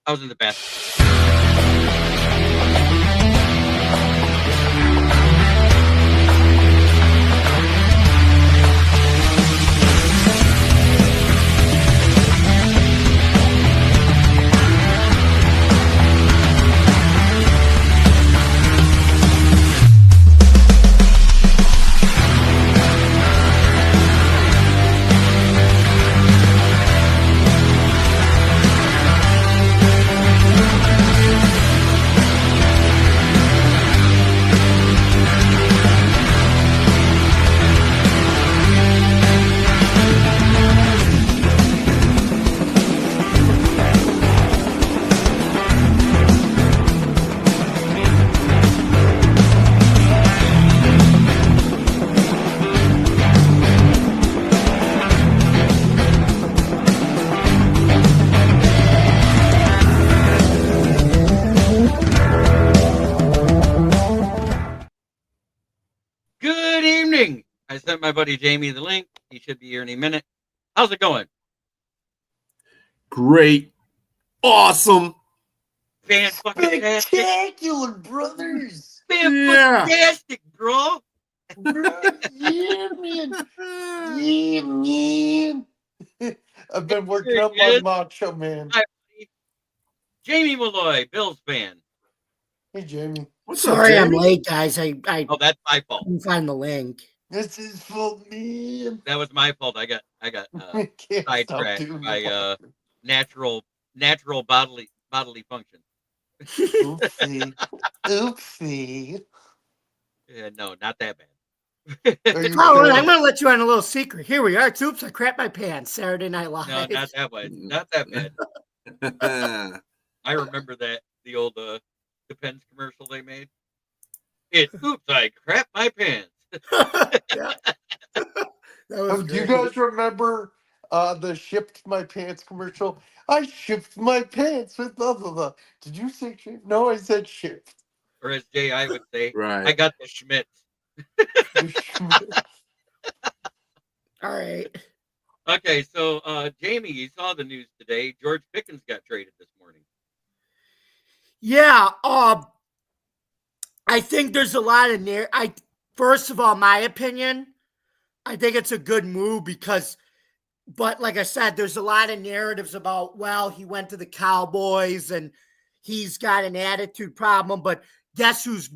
I was in the bathroom. Good evening. I sent my buddy Jamie the link. He should be here any minute. How's it going? Great. Awesome. Fan-fucking-tastic. Spectacular, brothers. Fan-fucking-tastic, bro. Yeah, man. Yeah, man. I've been working up my macho, man. Hi, buddy. Jamie Malloy, Bills fan. Hey, Jamie. What's up, Sorry, I'm Jamie? late, guys. I Oh, that's my fault. couldn't find the link. This is fault, man. That was my fault. I got I can't stop sidetracked doing by the natural bodily function. Oopsie. Oopsie. Yeah, no, not that bad. Are you Oh, sure? I'm going to let you on a little secret. Here we are. Oops, I crapped my pants. Saturday Night Live. No, not that way. Not that bad. I remember the old Pickens commercial they made. Oops, I crap my pants. Yeah. That was Do you great. guys remember the shipped my pants commercial? I shipped my pants with blah, blah, blah. Did you say shipped? No, I said shipped. Or as J.I. would say, Right. I got the Schmitz. All right. Okay, so Jamie, you saw the news today. George Pickens got traded this morning. Yeah. I think there's a lot of first of all, my opinion, I think it's a good move but like I said, there's a lot of narratives about, well, he went to the Cowboys and he's got an attitude problem, but guess who's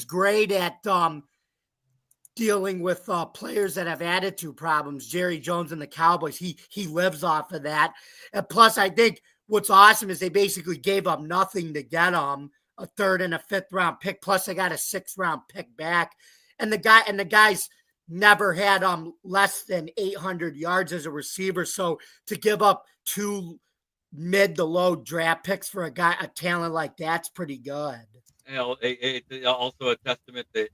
great at dealing with players that have attitude problems? Jerry Jones and the Cowboys. He lives off of that. And plus, I think what's awesome is they basically gave up nothing to get him, a third and a fifth round pick. Plus, they got a 6th round pick back. And the guy's never had less than 800 yards as a receiver. So to give up 2 mid to low draft picks for a talent like that's pretty good. It's also a testament that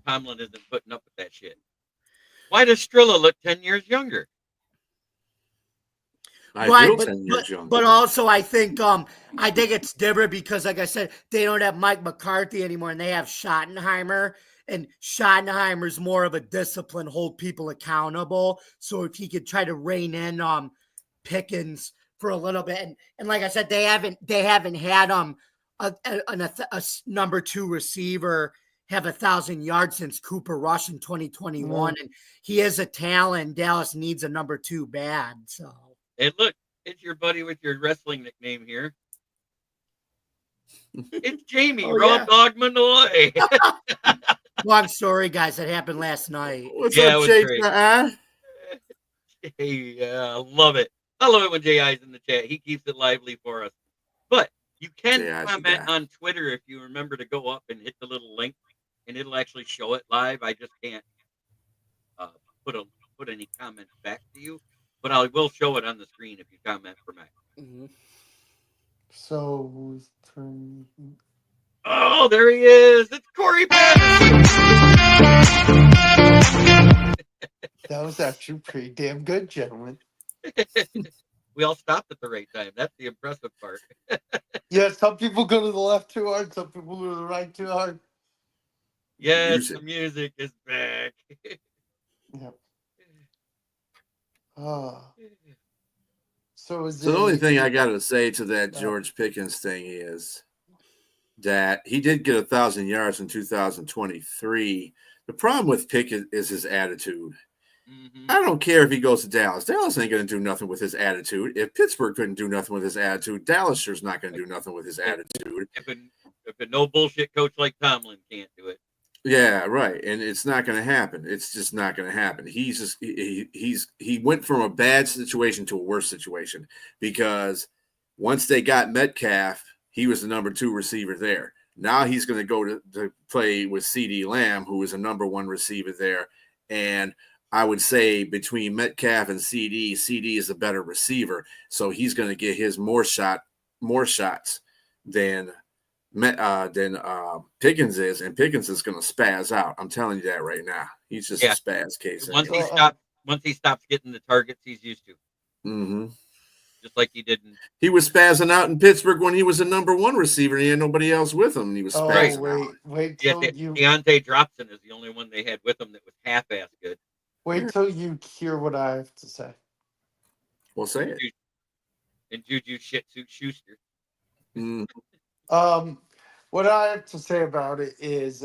Tomlin isn't putting up with that shit. Why does Strilla look 10 years younger? But also I think it's different because, like I said, they don't have Mike McCarthy anymore and they have Schottenheimer. And Schottenheimer's more of a discipline, hold people accountable. So if he could try to rein in Pickens for a little bit, and like I said, they haven't had a number 2 receiver have 1,000 yards since Cooper Rush in 2021, and he is a talent. Dallas needs a number 2 bad. So hey, look, it's your buddy with your wrestling nickname here. It's Jamie Raw Dog Malloy. Long story, guys. That happened last night. What's up, Jake? Hey, I love it. I love it when J.I.'s in the chat. He keeps it lively for us. But you can comment on Twitter if you remember to go up and hit the little link, and it'll actually show it live. I just can't put any comments back to you, but I will show it on the screen if you comment for me. Mm-hmm. So who's turn? Oh, there he is. It's Corey Patterson. That was actually pretty damn good, gentlemen. We all stopped at the right time. That's the impressive part. Yeah, some people go to the left too hard, some people go to the right too hard. Yes, the music is back. Yep. So the only thing I got to say to that George Pickens thing is that he did get 1,000 yards in 2023. The problem with Pickens is his attitude. Mm-hmm. I don't care if he goes to Dallas. Dallas ain't going to do nothing with his attitude. If Pittsburgh couldn't do nothing with his attitude, Dallas sure's not going to do nothing with his attitude. If a no bullshit coach like Tomlin can't do it. Yeah, right. And it's not going to happen. It's just not going to happen. He went from a bad situation to a worse situation because once they got Metcalf, he was the number 2 receiver there. Now he's going to go to play with CeeDee Lamb, who is a number 1 receiver there. And I would say between Metcalf and CeeDee is a better receiver. So he's going to get his more shots than Pickens is, and Pickens is going to spaz out. I'm telling you that right now. He's just a spaz case. Once he stops getting the targets he's used to. Mm-hmm. Just like he didn't. He was spazzing out in Pittsburgh when he was a number 1 receiver. And he had nobody else with him. And he was spazzing out. Wait till Deontay Dropson is the only one they had with him that was half-ass good. Wait till you hear what I have to say. Well, say it. And Juju Schuster. Mm. What I have to say about it is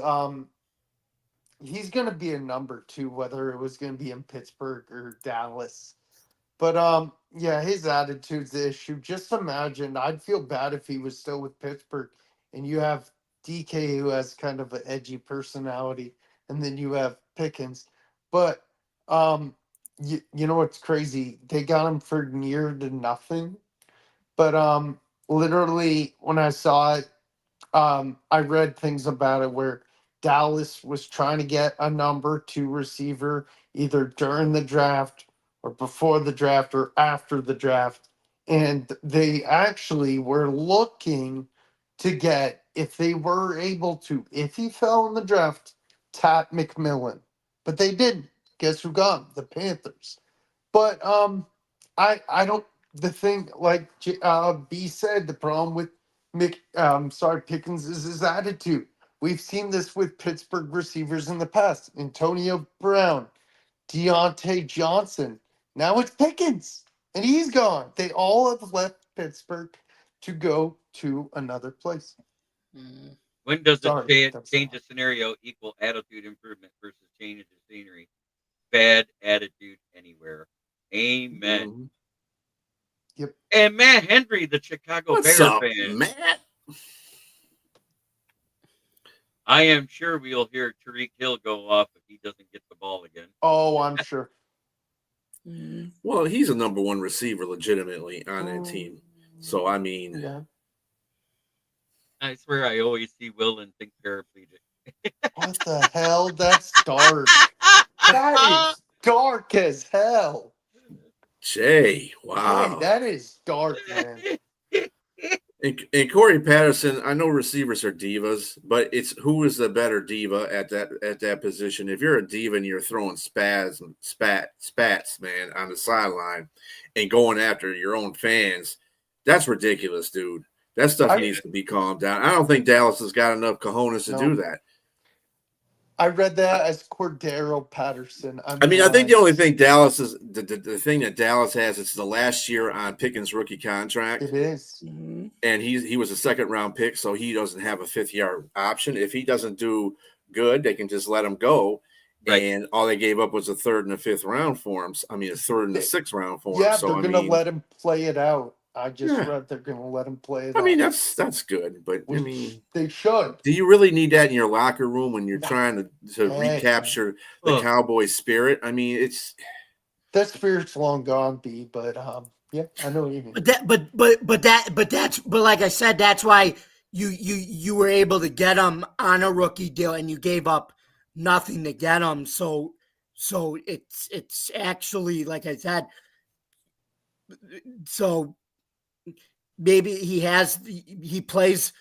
he's going to be a number 2, whether it was going to be in Pittsburgh or Dallas. But yeah, his attitude's the issue. Just imagine, I'd feel bad if he was still with Pittsburgh and you have DK who has kind of an edgy personality, and then you have Pickens. But you know what's crazy? They got him for near to nothing. But literally when I saw it, I read things about it where Dallas was trying to get a number 2 receiver either during the draft or before the draft or after the draft. And they actually were looking to get, if they were able to, if he fell in the draft, Tat McMillan. But they didn't. Guess who got him? The Panthers. But I don't, the thing, like B said, the problem with Pickens is his attitude. We've seen this with Pittsburgh receivers in the past. Antonio Brown, Deontay Johnson. Now it's Pickens, and he's gone. They all have left Pittsburgh to go to another place. When does change of scenario equal attitude improvement versus change of scenery? Bad attitude anywhere. Amen. Mm-hmm. Yep. And Matt Henry, the Chicago Bears fan. Matt? I am sure we'll hear Tyreek Hill go off if he doesn't get the ball again. Oh, I'm sure. Well, he's a number 1 receiver legitimately on that team. So, I mean. Yeah. I swear I always see Will and think paraplegic. What the hell? That's dark. That is dark as hell. Jay, wow. Hey, that is dark, man. And Corey Patterson, I know receivers are divas, but it's who is the better diva at that position. If you're a diva and you're throwing spats, man, on the sideline and going after your own fans, that's ridiculous, dude. That stuff needs to be calmed down. I don't think Dallas has got enough cojones to do that. I read that as Cordero Patterson. I mean, I think the only thing Dallas is the thing that Dallas has, it's the last year on Pickens' rookie contract. It is. Mm-hmm. And he was a 2nd-round pick, so he doesn't have a 5th-year option. If he doesn't do good, they can just let him go. Right. And all they gave up was a 3rd and a 5th round for him. I mean, a 3rd and a 6th round for him. Yeah, so, they're going to let him play it out. I just read they're going to let him play it out. I mean, that's good, but I mean, they should. Do you really need that in your locker room when you're trying to recapture the Cowboy spirit? I mean, it's that spirit's long gone, B. But yeah, I know what you mean. But like I said, that's why you were able to get him on a rookie deal, and you gave up nothing to get him. So it's actually, like I said, so. Maybe he plays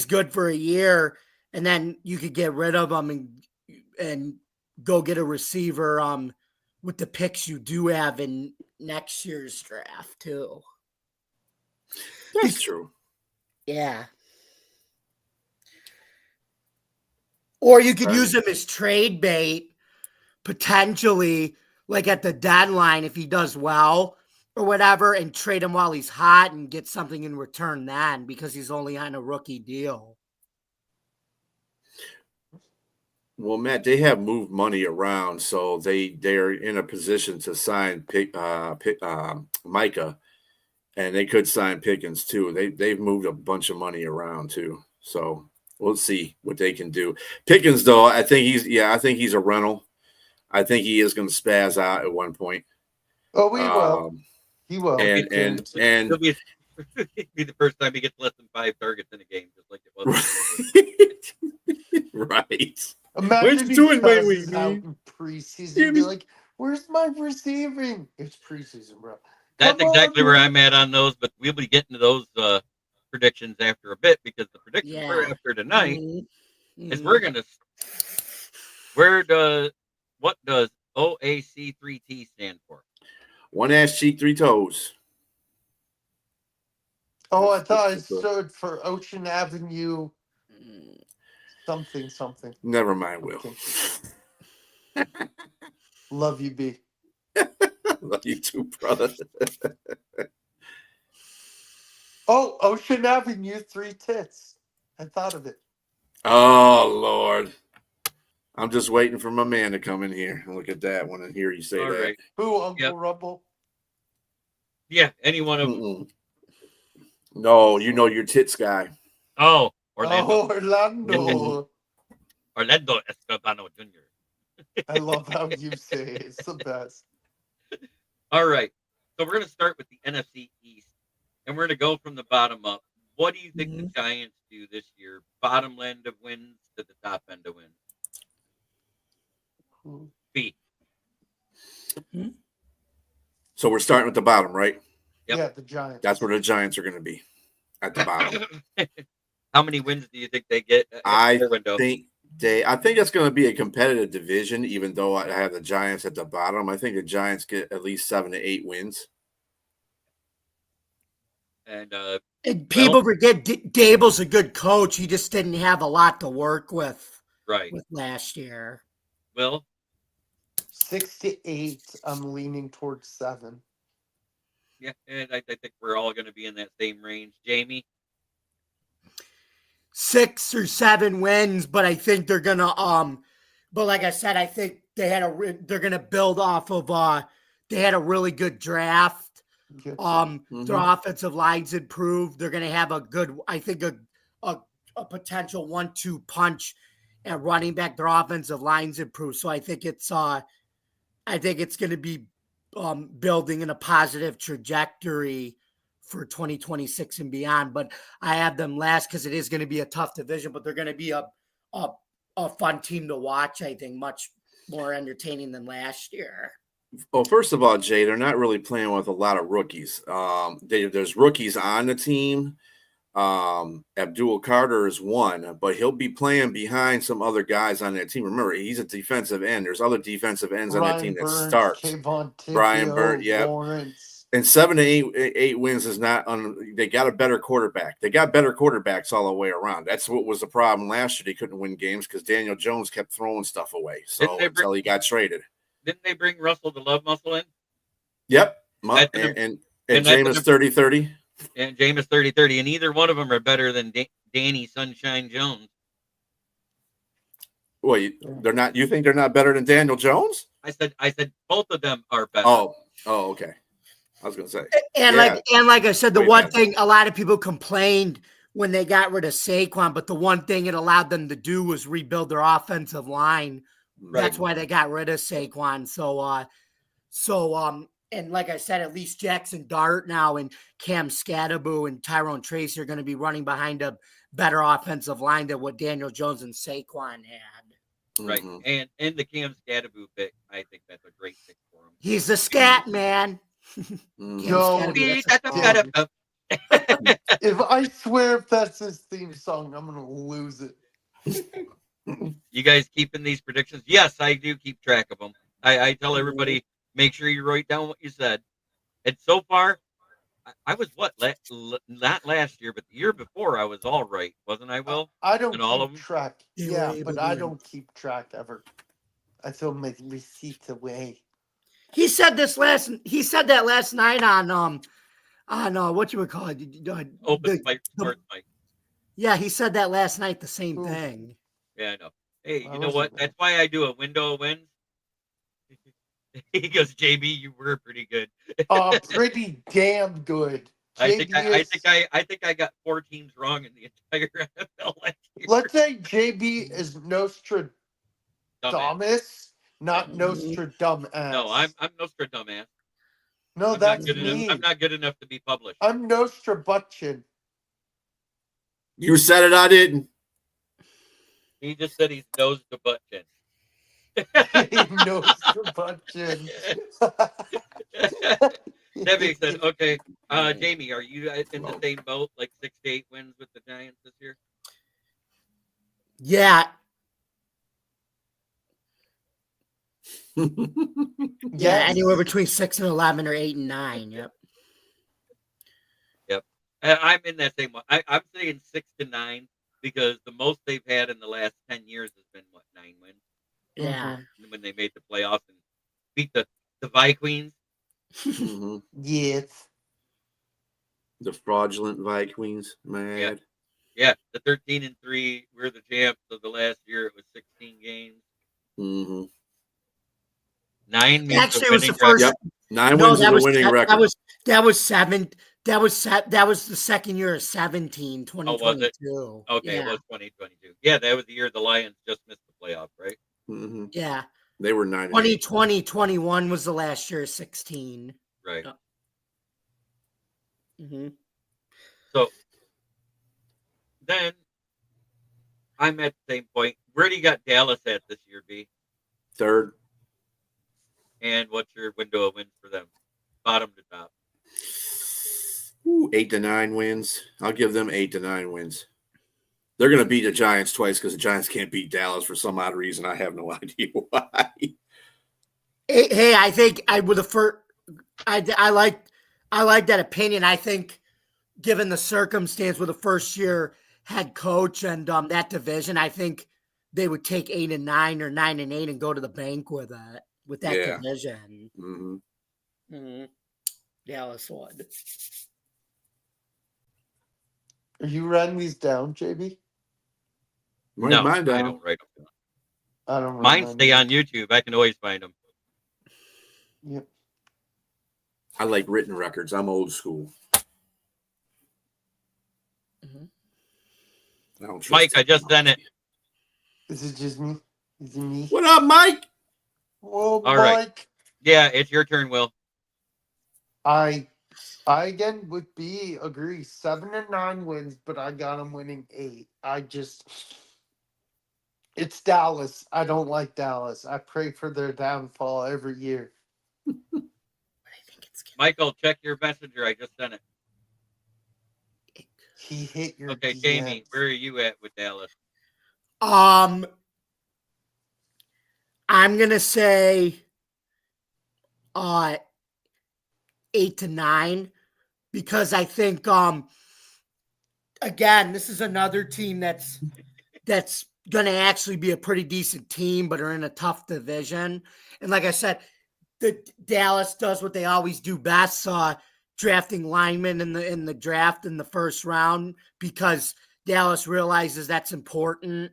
good for a year, and then you could get rid of him and go get a receiver with the picks you do have in next year's draft too. That's true. Yeah. Or you could use him as trade bait potentially, like at the deadline if he does well. or whatever and trade him while he's hot and get something in return then because he's only on a rookie deal. Well, Matt, they have moved money around, so they're in a position to sign Micah, and they could sign Pickens too. They've moved a bunch of money around too, so we'll see what they can do. Pickens, though, I think he's a rental. I think he is going to spaz out at one point. Oh, he will. He will. And it'll be the first time he gets less than 5 targets in a game, just like it was. Right. Imagine he passes out in preseason and be like, "Where's my receiving?" It's preseason, bro. That's exactly where I'm at on those, but we'll be getting to those predictions after a bit because the predictions for after tonight is we're gonna. What does OAC3T stand for? One ass cheek, 3 toes. Oh, I thought it stood for Ocean Avenue. Something. Never mind, Will. Love you, B. Love you too, brother. Oh, Ocean Avenue, 3 tits. I thought of it. Oh, Lord. I'm just waiting for my man to come in here and look at that one and hear you say that. Right. Who, Uncle Rumble? Yeah, any one of them. No, you know your tits guy. Oh, Orlando. Oh, Orlando. Orlando Escobar Jr. I love how you say it. It's the best. All right. So we're going to start with the NFC East, and we're going to go from the bottom up. What do you think the Giants do this year? Bottom end of wins to the top end of wins? B. So we're starting with the bottom, right? Yep. Yeah, the Giants. That's where the Giants are going to be, at the bottom. How many wins do you think they get? I think it's going to be a competitive division, even though I have the Giants at the bottom. I think the Giants get at least 7 to 8 wins. And people forget Dable's a good coach. He just didn't have a lot to work with. Right. With last year. Will? 6 to 8. I'm leaning towards 7. Yeah, and I think we're all going to be in that same range. Jamie? 6 or 7 wins, but I think they're gonna but like I said, I think they're gonna build off of they had a really good draft. Their offensive line's improved. They're gonna have a good, I think a potential 1-2 punch at running back. Their offensive line's improved. So I think it's gonna be building in a positive trajectory for 2026 and beyond, but I have them last because it is going to be a tough division, but they're going to be a fun team to watch. I think much more entertaining than last year. Well, first of all, Jay, they're not really playing with a lot of rookies. There's rookies on the team. Abdul Carter is one, but he'll be playing behind some other guys on that team. Remember, he's a defensive end. There's other defensive ends on that team that start. Brian Burns, yeah. Lawrence. And 7 to 8 wins is not. They got a better quarterback. They got better quarterbacks all the way around. That's what was the problem last year. They couldn't win games because Daniel Jones kept throwing stuff away. So until he got traded. Didn't they bring Russell the Love Muscle in? Yep. And Jameis 30-30. And Jameis 30-30. And either one of them are better than Danny Sunshine Jones. Well, they're not. You think they're not better than Daniel Jones? I said both of them are better. Oh, okay. I was gonna say. And like I said, the one thing a lot of people complained when they got rid of Saquon, but the one thing it allowed them to do was rebuild their offensive line. Right. That's why they got rid of Saquon. And like I said, at least Jackson Dart now and Cam Scatterbo and Tyrone Tracy are going to be running behind a better offensive line than what Daniel Jones and Saquon had. Right. Mm-hmm. And the Cam Scatterbo pick, I think that's a great pick for him. He's a scat man. If I swear if that's his theme song, I'm gonna lose it. You guys keeping these predictions? Yes, I do keep track of them. I tell everybody, make sure you write down what you said. And so far, I was not last year, but the year before, I was all right, wasn't I, Will? I don't keep track. Yeah, but I don't keep track ever. I throw my receipts away. He said that last night on what you would call it, Open Mic Sports Mic. Yeah, he said that last night. The same thing. Yeah, I know. Hey, you know what? That's why I do a window of wins. He goes, JB, you were pretty good. Pretty damn good. I think I got 4 teams wrong in the entire NFL last year. Let's say JB is Nostradamus, not Nostradamus. No, I'm Nostradamus. No, that's me. I'm not good enough to be published. I'm Nostrabutchin. You said it, I didn't. He just said he's nose to butt chin. Nostrabutchin. That being said, okay. Jamie, are you in the same boat, like 6 to 8 wins with the Giants this year? Yeah. Yeah, anywhere between 6 and 11 or 8 and 9. Yep. I'm in that same one. I'm saying 6 to 9 because the most they've had in the last 10 years has been 9 wins. Yeah. When they made the playoffs and beat the Vikings. Mm-hmm. Yes. The fraudulent Vikings, man. Yeah, the 13-3. We're the champs of the last year. It was 16 games. Mm-hmm. 9 means Actually, it was the first. Yep. 9 wins is a winning record. That was 7. That was the second year of 17, 2022. Oh, was it? Okay, yeah. It was 2022. Yeah, that was the year the Lions just missed the playoff, right? Mm-hmm. Yeah. They were 9. 2020, 21 was the last year of 16. Right. Mm-hmm. So then I'm at the same point. Where do you got Dallas at this year, B? 3rd. And what's your window of wins for them? Bottom to top. 8 to 9 wins. I'll give them 8 to 9 wins. They're going to beat the Giants twice because the Giants can't beat Dallas for some odd reason. I have no idea why. Hey, I think I like that opinion. I think, given the circumstance with a first-year head coach and that division, I think they would take 8 and 9 or 9 and 8 and go to the bank with that division. Mm-hmm. Mm-hmm. Dallas would. Are you writing these down, JB? No, mine down. I don't write them down. I don't. Mine stay on YouTube. I can always find them. Yep. I like written records. I'm old school. Mm-hmm. Mike, I just sent it. Is it just me? Is it me? What up, Mike? Well, all Mike. Right. Yeah, it's your turn, Will. I again would agree 7 and 9 wins, but I got them winning 8. It's Dallas. I don't like Dallas. I pray for their downfall every year. Michael, check your messenger. I just sent it. He hit your. Okay, DMs. Jamie, where are you at with Dallas? I'm gonna say 8 to 9 because I think again, this is another team that's gonna actually be a pretty decent team, but are in a tough division. And like I said, the Dallas does what they always do best, drafting linemen in the draft in the first round, because Dallas realizes that's important.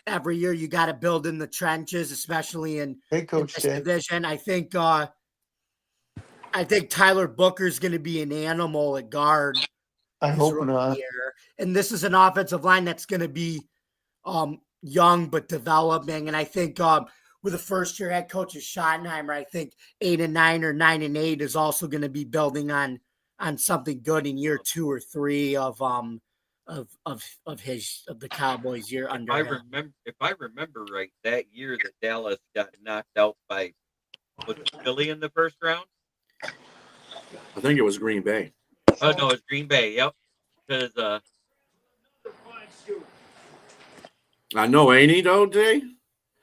Every year you got to build in the trenches, especially in this division. I think Tyler Booker's going to be an animal at guard. I hope not. And this is an offensive line that's going to be young but developing. And I think with the first-year head coach of Schottenheimer, I think 8 and 9 or 9 and 8 is also going to be building on something good in year 2 or 3 of the Cowboys year under him. If I remember right, that year that Dallas got knocked out by Philly in the first round. I think it was Green Bay. Oh no, it's Green Bay. Yep, because I know, ain't he though, Jay?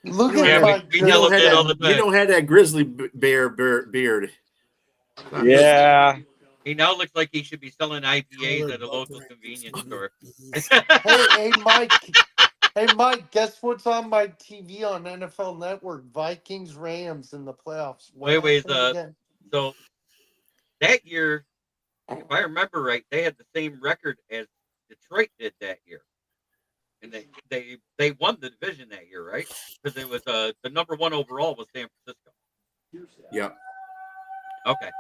Look at we yell at all the time. You don't have that grizzly bear beard. Yeah. He now looks like he should be selling IPAs at a local convenience store. hey, Mike. Hey, Mike, guess what's on my TV on NFL Network? Vikings Rams in the playoffs. What Wait, happened again? so that year, if I remember right, they had the same record as Detroit did that year, and they won the division that year, right? Because it was the number one overall was San Francisco. Yep. Okay,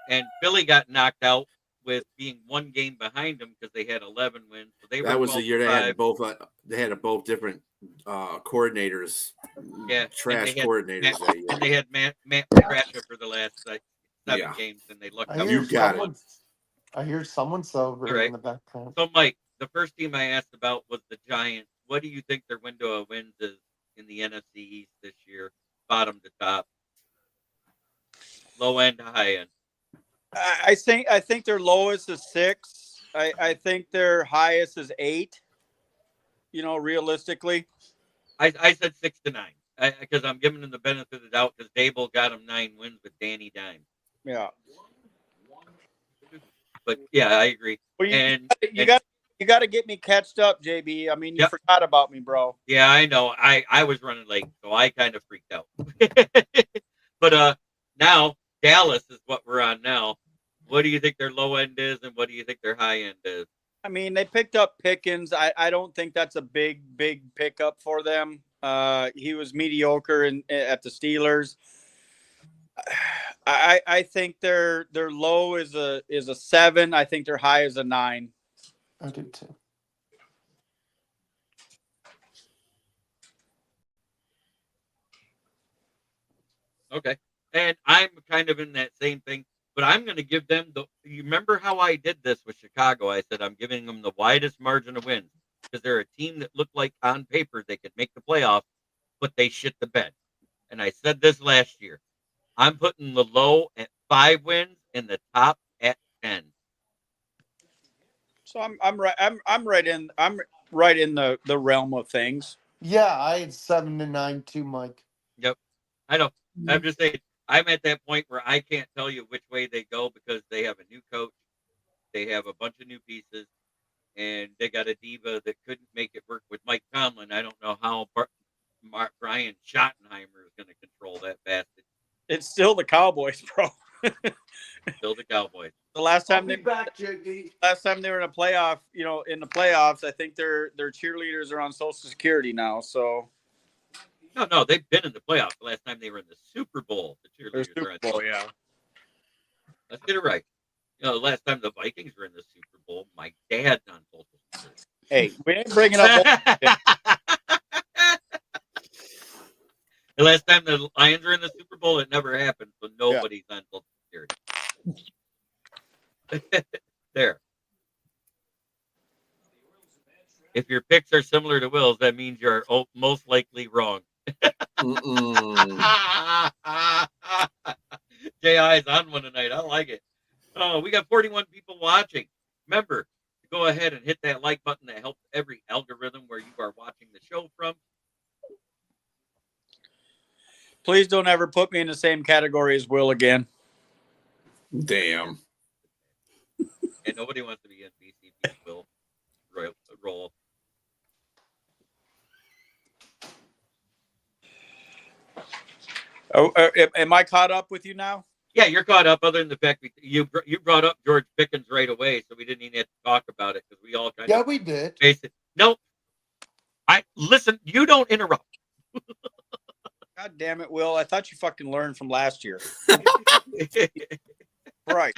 and Philly got knocked out with being one game behind them because they had 11 wins. So they That were was the year they 12-5. had both. They had both different coordinators. Yeah, trash coordinators that year. And they had Matt Patricia for the last 7 games, and they lucked up. You got it. I hear someone celebrating in the background. So, Mike, the first team I asked about was the Giants. What do you think their window of wins is in the NFC East this year, bottom to top, low end to high end? I think their lowest is 6. I think their highest is 8. Realistically, I said 6 to 9 because I'm giving them the benefit of the doubt because Dable got them 9 wins with Danny Dimes. Yeah. But yeah, I agree. Well, you got to get me catched up, JB. I mean, you forgot about me, bro. Yeah, I know. I was running late, so I kind of freaked out. But now Dallas is what we're on now. What do you think their low end is, and what do you think their high end is? I mean, they picked up Pickens. I don't think that's a big pickup for them. He was mediocre at the Steelers. I think their low is a 7. I think their high is a 9. I do too. Okay, and I'm kind of in that same thing, but I'm going to give them you remember how I did this with Chicago? I said I'm giving them the widest margin of wins because they're a team that looked like on paper they could make the playoffs, but they shit the bed. And I said this last year. I'm putting the low at 5 wins and the top at 10. So I'm right in the realm of things. Yeah, I had 7 to 9 too, Mike. Yep, I know. I'm just saying I'm at that point where I can't tell you which way they go because they have a new coach, they have a bunch of new pieces, and they got a diva that couldn't make it work with Mike Tomlin. I don't know how Brian Schottenheimer is going to control that bastard. It's still the Cowboys, bro. Still the Cowboys. The last time they were in a playoff, in the playoffs, I think their cheerleaders are on Social Security now. So no, they've been in the playoffs. The last time they were in the Super Bowl, the cheerleaders Super Bowl, yeah. Let's get it right. The last time the Vikings were in the Super Bowl, my dad's on Social Security. Hey, we ain't bringing up. The last time the Lions were in the Super Bowl, it never happened, so nobody's on Social Security. There. If your picks are similar to Will's, that means you're most likely wrong. J.I. is on one tonight. I like it. Oh, we got 41 people watching. Remember, go ahead and hit that like button that helps every algorithm where you are watching the show from. Please don't ever put me in the same category as Will again. Damn. And nobody wants to be in BCP Will roll. Oh, am I caught up with you now? Yeah, you're caught up. Other than the fact you brought up George Pickens right away, so we didn't even have to talk about it because we all kind of we did. No, listen. You don't interrupt. God damn it, Will! I thought you fucking learned from last year. Right.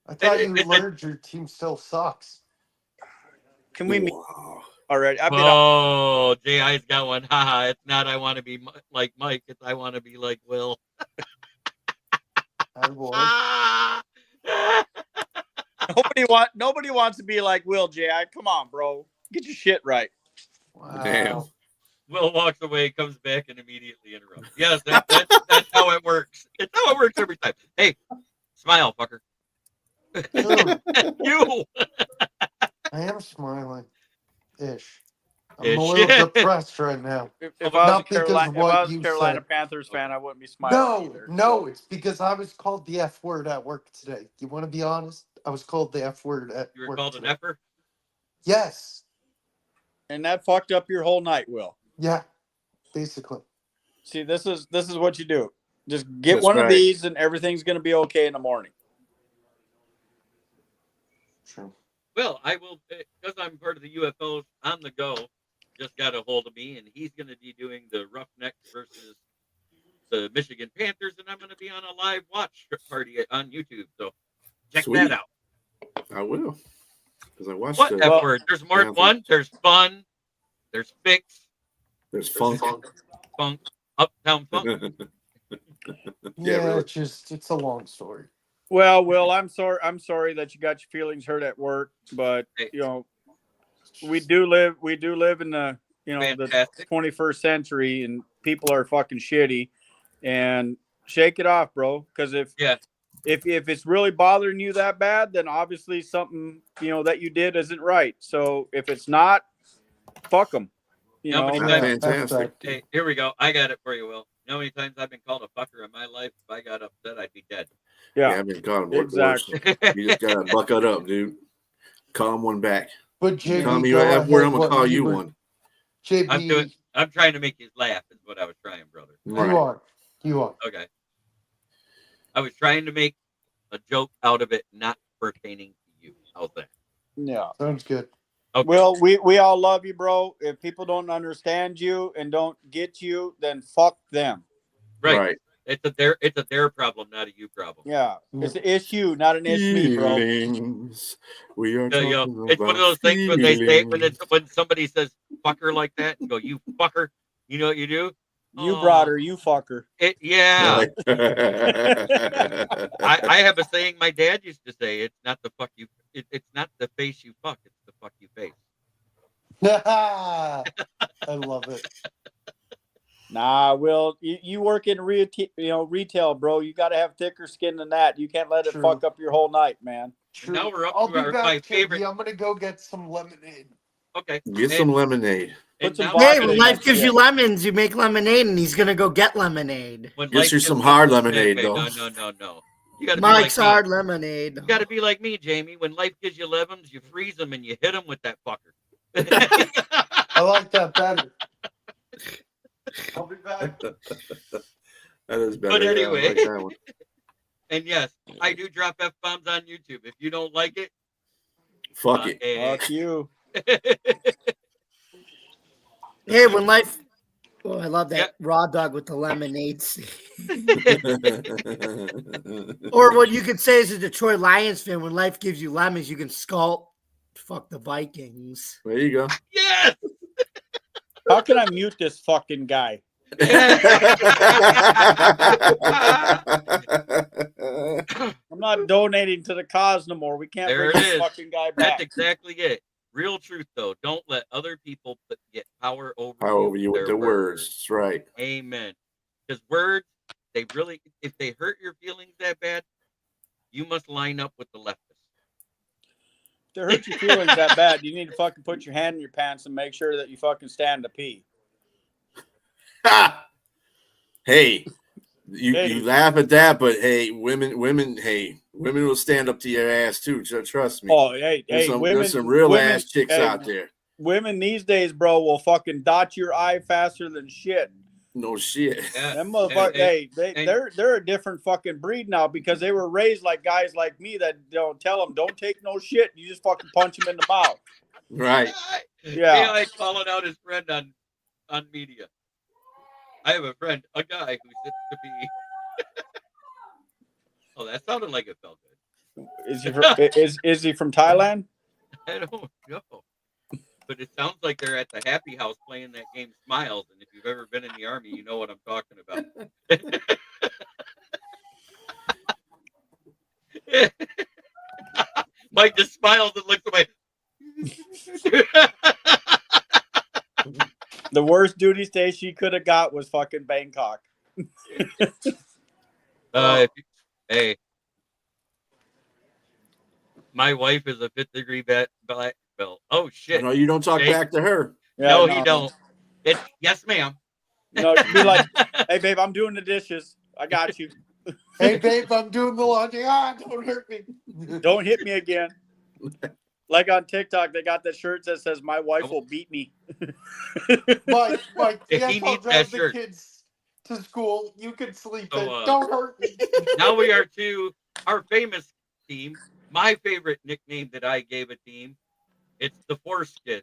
I thought you learned your team still sucks. Can we meet? Wow. All right. J.I.'s got one. Haha, it's not I want to be like Mike. It's I want to be like Will. Nobody wants to be like Will, J.I. Come on, bro. Get your shit right. Wow. Damn. Will walks away, comes back, and immediately interrupts. Yes, that's how it works. It's how it works every time. Hey, smile, fucker. You. I am smiling. Ish. I'm a little depressed right now. If I was a Carolina Panthers fan, I wouldn't be smiling either. No, it's because I was called the F word at work today. You want to be honest? I was called the F word at work. You were called today. an F-er? Yes. And that fucked up your whole night, Will. Yeah, basically. See, this is what you do. Just get That's one right. of these, and everything's going to be okay in the morning. True. Well, I will, because I'm part of the UFOs on the go, just got a hold of me, and he's going to be doing the Roughnecks versus the Michigan Panthers, and I'm going to be on a live watch party on YouTube. So check Sweet. that out. I will. Because I watched What it. F word? There's Mark 1, there's fun, there's fix, There's funk. uptown funk. Yeah, really. it's a long story. Well, Will, I'm sorry that you got your feelings hurt at work, but you know, we do live in the Fantastic. the 21st century, and people are fucking shitty. And shake it off, bro. Because if it's really bothering you that bad, then obviously something that you did isn't right. So if it's not, fuck them. You know, fantastic. Hey, here we go. I got it for you, Will. You know how many times I've been called a fucker in my life? If I got upset, I'd be dead. Yeah, I've been calling him exactly. You just gotta buck it up, dude. Call him one back. But JB, call me that word, I'm gonna call you one. JB, I'm trying to make you laugh. Is what I was trying, brother. Right. You are. Okay. I was trying to make a joke out of it, not pertaining to you. How's that? Yeah. Sounds good. Okay. Well, we all love you, bro. If people don't understand you and don't get you, then fuck them. Right. It's a their problem, not a you problem. Yeah. It's an issue, not an issue, me, bro. We are talking about it's one of those things when they say when somebody says fucker like that and go, you fucker, you know what you do? You brought her, you fucker. Yeah. I have a saying my dad used to say, it's not the fuck you it's not the face you fuck, it's the fuck you face. I love it. Nah, Will, you work in retail, bro. You got to have thicker skin than that. You can't let it fuck up your whole night, man. True. Now we're up I'll to be back, my favorite. I'm gonna go get some lemonade. Okay. Get some lemonade. Put some Hey, vodka when in life that gives shit. you lemons, you make lemonade, and he's gonna go get lemonade. Get you some hard lemonade, though. No. You gotta Mike's be like hard lemonade. You got to be like me, Jamie. When life gives you lemons, you freeze them and you hit them with that fucker. I like that better. I'll be back. That is better. But anyway, I like that one. And yes, I do drop F-bombs on YouTube. If you don't like it, fuck it. Fuck you. Hey, when life... Oh, I love that raw dog with the lemonade. Or what you could say as a Detroit Lions fan, when life gives you lemons, you can sculpt. Fuck the Vikings. There you go. Yes. How can I mute this fucking guy? I'm not donating to the cause no more. We can't There bring it this is. fucking guy back. That's exactly it. Real truth, though. Don't let other people get power over you with their words. That's right. Amen. Because words, they really, if they hurt your feelings that bad, you must line up with the leftists. To hurt your feelings that bad, you need to fucking put your hand in your pants and make sure that you fucking stand to pee. Hey, you laugh at that, but hey, women will stand up to your ass too. Trust me. Oh, there's some real ass chicks out there. Women these days, bro, will fucking dot your I faster than shit. No shit. Yeah. Them motherfuckers, they're a different fucking breed now because they were raised like guys like me that don't tell them don't take no shit. You just fucking punch them in the mouth. Right. Yeah. AI calling out his friend on media. I have a friend, a guy who sits to be. Oh, that sounded like it felt good. Is he from Thailand? I don't know. But it sounds like they're at the Happy House playing that game Smiles. And if you've ever been in the Army, you know what I'm talking about. Mike just smiles and looks away. The worst duty station she could have got was fucking Bangkok. Hey, my wife is a 5th degree black belt. Oh shit! No, you don't talk back to her. Yeah, no, he don't. It's yes, ma'am. No, be like, hey babe, I'm doing the dishes. I got you. Hey babe, I'm doing the laundry. Don't hurt me. Don't hit me again. Like on TikTok, they got that shirt that says "My wife will beat me." Mike, He yes, I'll needs drive that the shirt. kids to school. You can sleep So, in. Don't hurt me. Now we are to our famous team. My favorite nickname that I gave a team. It's the Foreskins.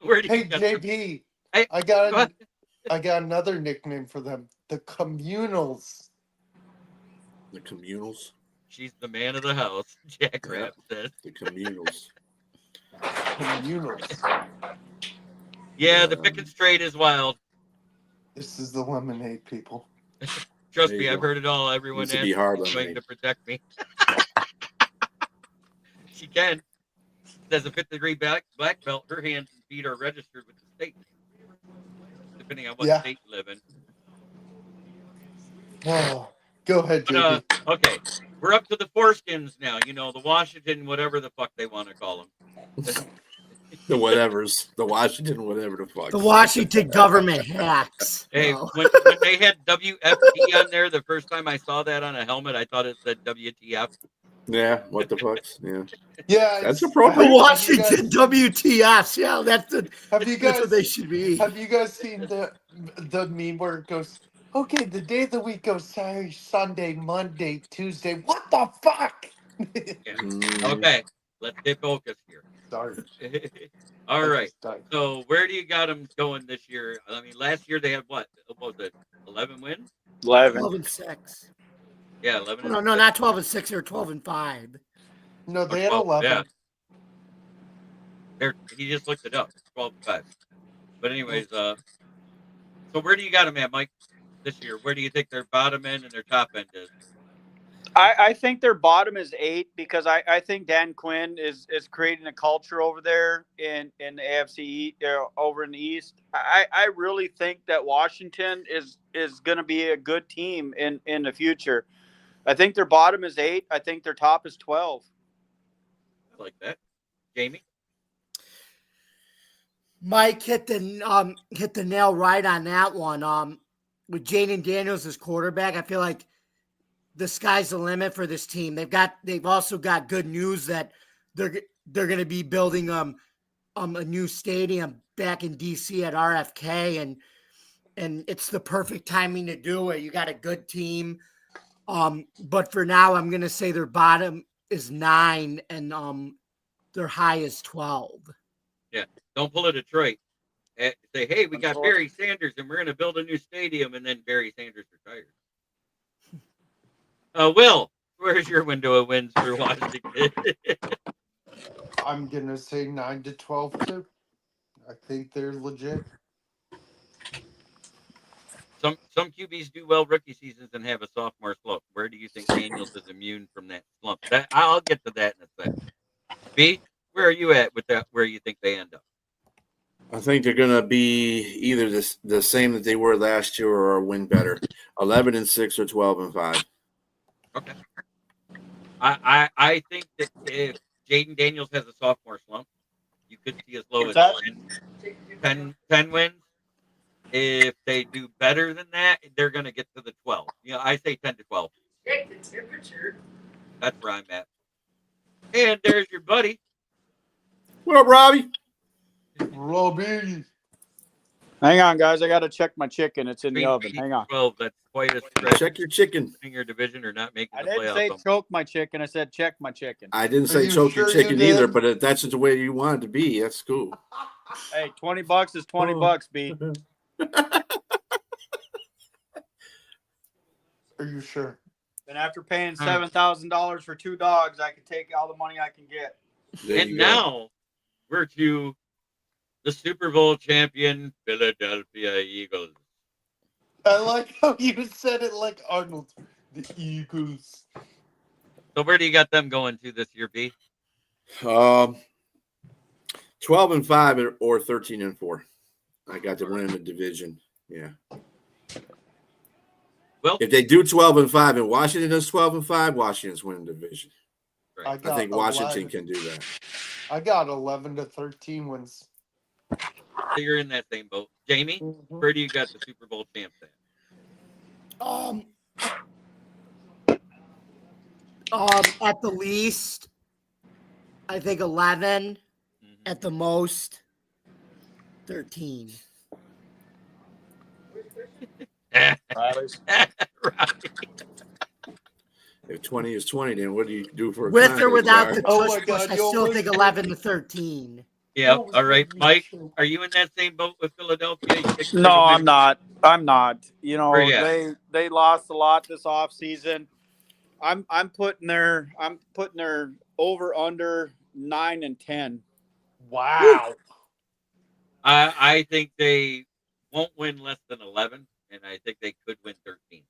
Where do you Hey, JP, Hey, I got another nickname for them. The Communals. The Communals. She's the man of the house, Jack Yeah. Rapp says. The Communals. Communals. Yeah, the Pickens trade is wild. This is the lemonade, people. Trust There me, you I've go. heard it all. Everyone Needs to be hard is going lemonade. to protect me. She can. As a fifth-degree black belt, her hands and feet are registered with the state, depending on what state you live in. Oh, go ahead, JP. Okay, we're up to the Foreskins now. You know, the Washington, whatever the fuck they want to call them. The whatevers. The Washington, whatever the fuck. The Washington government hacks. Hey, No. when they had WFT on there, the first time I saw that on a helmet, I thought it said WTF. Yeah, what the fucks? Yeah. Yeah, That's The appropriate. Washington WTFs. Yeah, that's what they should be. Have you guys seen the meme where it goes, okay, the day of the week goes Saturday, Sunday, Monday, Tuesday. What the fuck? Yeah. Okay, let's get focused here. Sorry. All right. So where do you got them going this year? I mean, last year they had what was it? 11 wins? 12-6. Yeah, 11. No, not 12-6 or 12-5. No, they had 11. Yeah. He just looked it up. 12-5. But anyways, so where do you got them at, Mike, this year? Where do you think their bottom end and their top end is? I think their bottom is 8 because I think Dan Quinn is creating a culture over there in the AFC over in the East. I really think that Washington is going to be a good team in the future. I think their bottom is 8. I think their top is 12. I like that. Jamie? Mike hit the nail right on that one. With Jaden Daniels as quarterback, I feel like the sky's the limit for this team. They've also got good news that they're going to be building a new stadium back in DC at RFK, and it's the perfect timing to do it. You got a good team. But for now, I'm going to say their bottom is 9 and their high is 12. Yeah. Don't pull a Detroit. Say, hey, we got Barry Sanders and we're going to build a new stadium, and then Barry Sanders retired. Will, where's your window of wins for Washington? I'm going to say 9 to 12 too. I think they're legit. Some QBs do well rookie seasons and have a sophomore slump. Where do you think Daniels is immune from that slump? I'll get to that in a second. B, where are you at with that? Where you think they end up? I think they're going to be either the same that they were last year or win better. 11-6 or 12-5. Okay. I think that if Jaden Daniels has a sophomore slump, you could see as low as 10 wins. If they do better than that, they're going to get to the 12. I say 10 to 12. Check the temperature. That's where I'm at. And there's your buddy. What up, Robbie? Robbie. Hang on, guys. I got to check my chicken. It's in the oven. Hang on. 12. That's quite a stretch. Check your chicken. In your division or not making I the playoffs. didn't say choke my chicken. I said check my chicken. I didn't say choke your chicken either, but if that's the way you want it to be, that's cool. Hey, $20 is $20, B. Are you sure? And after paying $7,000 for 2 dogs, I can take all the money I can get. And now we're to the Super Bowl champion Philadelphia Eagles. I like how you said it like Arnold. The Eagles. So where do you got them going to this year, B? 12-5 or 13-4. I got to win in the division. Yeah. Well, if they do 12-5 and Washington does 12-5, Washington's winning the division. Right. I think Washington can do that. I got 11 to 13 wins. So you're in that same boat. Jamie, where do you got the Super Bowl champs at? At the least, I think 11 at the most. 13. Riley's. Right. If 20 is 20, then what do you do for a With or contest, without Art? the Oh my tush push, God, I you still almost think did. 11 to 13. Yeah. All right, Mike. Are you in that same boat with Philadelphia? You think they're No, gonna I'm win? not. I'm not. You Where know, you at? they lost a lot this offseason. I'm putting their over under 9 and 10. Wow. I think they won't win less than 11, and I think they could win 13.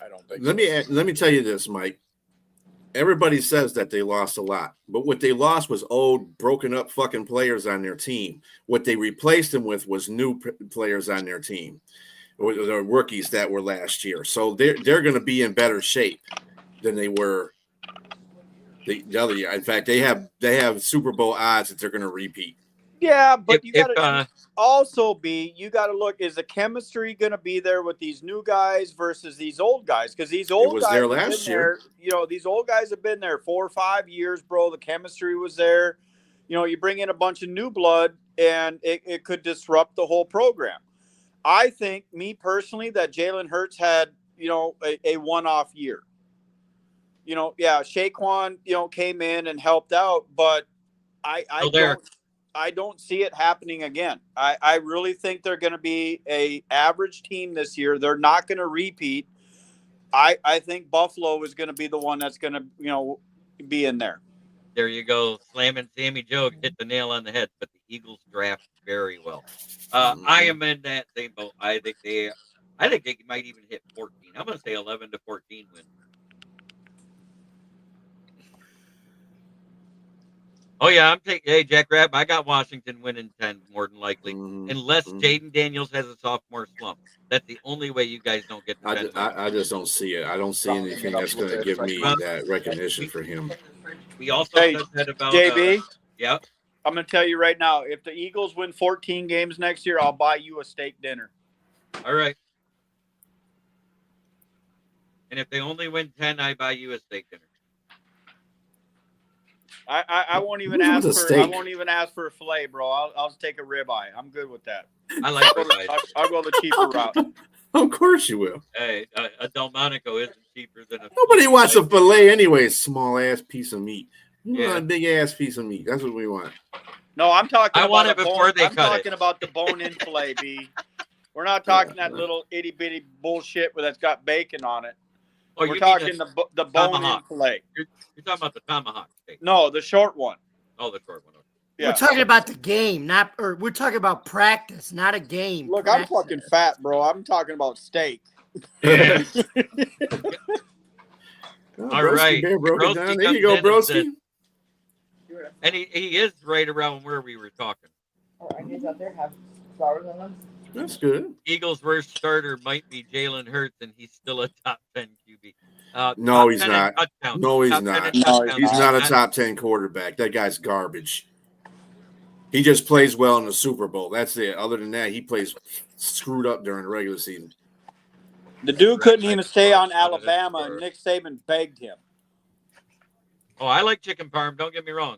I don't think Let me tell you this, Mike. Everybody says that they lost a lot, but what they lost was old, broken up fucking players on their team. What they replaced them with was new players on their team, or the rookies that were last year. So they're going to be in better shape than they were the other year. In fact, they have Super Bowl odds that they're going to repeat. Yeah, but you got to If also you got to look, is the chemistry going to be there with these new guys versus these old guys? Because these old was guys there have last been year. there, you know, these old guys have been there 4 or 5 years, bro. The chemistry was there. You know, you bring in a bunch of new blood and it could disrupt the whole program. I think, me personally, that Jalen Hurts had, you know, a one-off year. You know, yeah, Saquon, you know, came in and helped out, but I don't see it happening again. I really think they're going to be a average team this year. They're not going to repeat. I think Buffalo is going to be the one that's going to, you know, be in there. there you go, slamming Sammy Joe hit the nail on the head. But the Eagles draft very well. I am in that same boat. I think they might even hit 14. I'm going to say 11 to 14 wins. Oh yeah, I'm taking. Hey, Jack Rabb, I got Washington winning 10 more than likely, unless Jaden Daniels has a sophomore slump. That's the only way you guys don't get to 10 wins. I just don't see it. I don't see anything that's going to give me that recognition for him. We also said that about JB. Yeah, I'm going to tell you right now, if the Eagles win 14 games next year, I'll buy you a steak dinner. All right. And if they only win 10, I buy you a steak dinner. I won't even ask for. I won't even ask for a fillet, bro. I'll just take a ribeye. I'm good with that. I like ribeye. I'll go the cheaper route. Of course you will. Hey, a Delmonico isn't cheaper than a. Nobody wants a fillet anyway. Small ass piece of meat. You want a big ass piece of meat. That's what we want. No, I'm talking. I want it before they cut it. I'm talking about the bone-in fillet, B. We're not talking that little itty bitty bullshit that's got bacon on it. Oh, we're talking the bone-in fillet. You're talking about the tomahawk steak. No, the short one. Oh, the short one. Yeah. We're talking about the game, we're talking about practice, not a game. Look, practice. I'm fucking fat, bro. I'm talking about steak. Yeah. All right. There you go, broski. And he is right around where we were talking. Oh, onions out there have flowers on them. That's good. Eagles' worst starter might be Jalen Hurts, and he's still a top 10 QB. No, he's not. No, he's not. No, he's not a top 10 quarterback. That guy's garbage. He just plays well in the Super Bowl. That's it. Other than that, he plays screwed up during the regular season. The dude couldn't even stay on Alabama, and Nick Saban begged him. Oh, I like chicken parm. Don't get me wrong.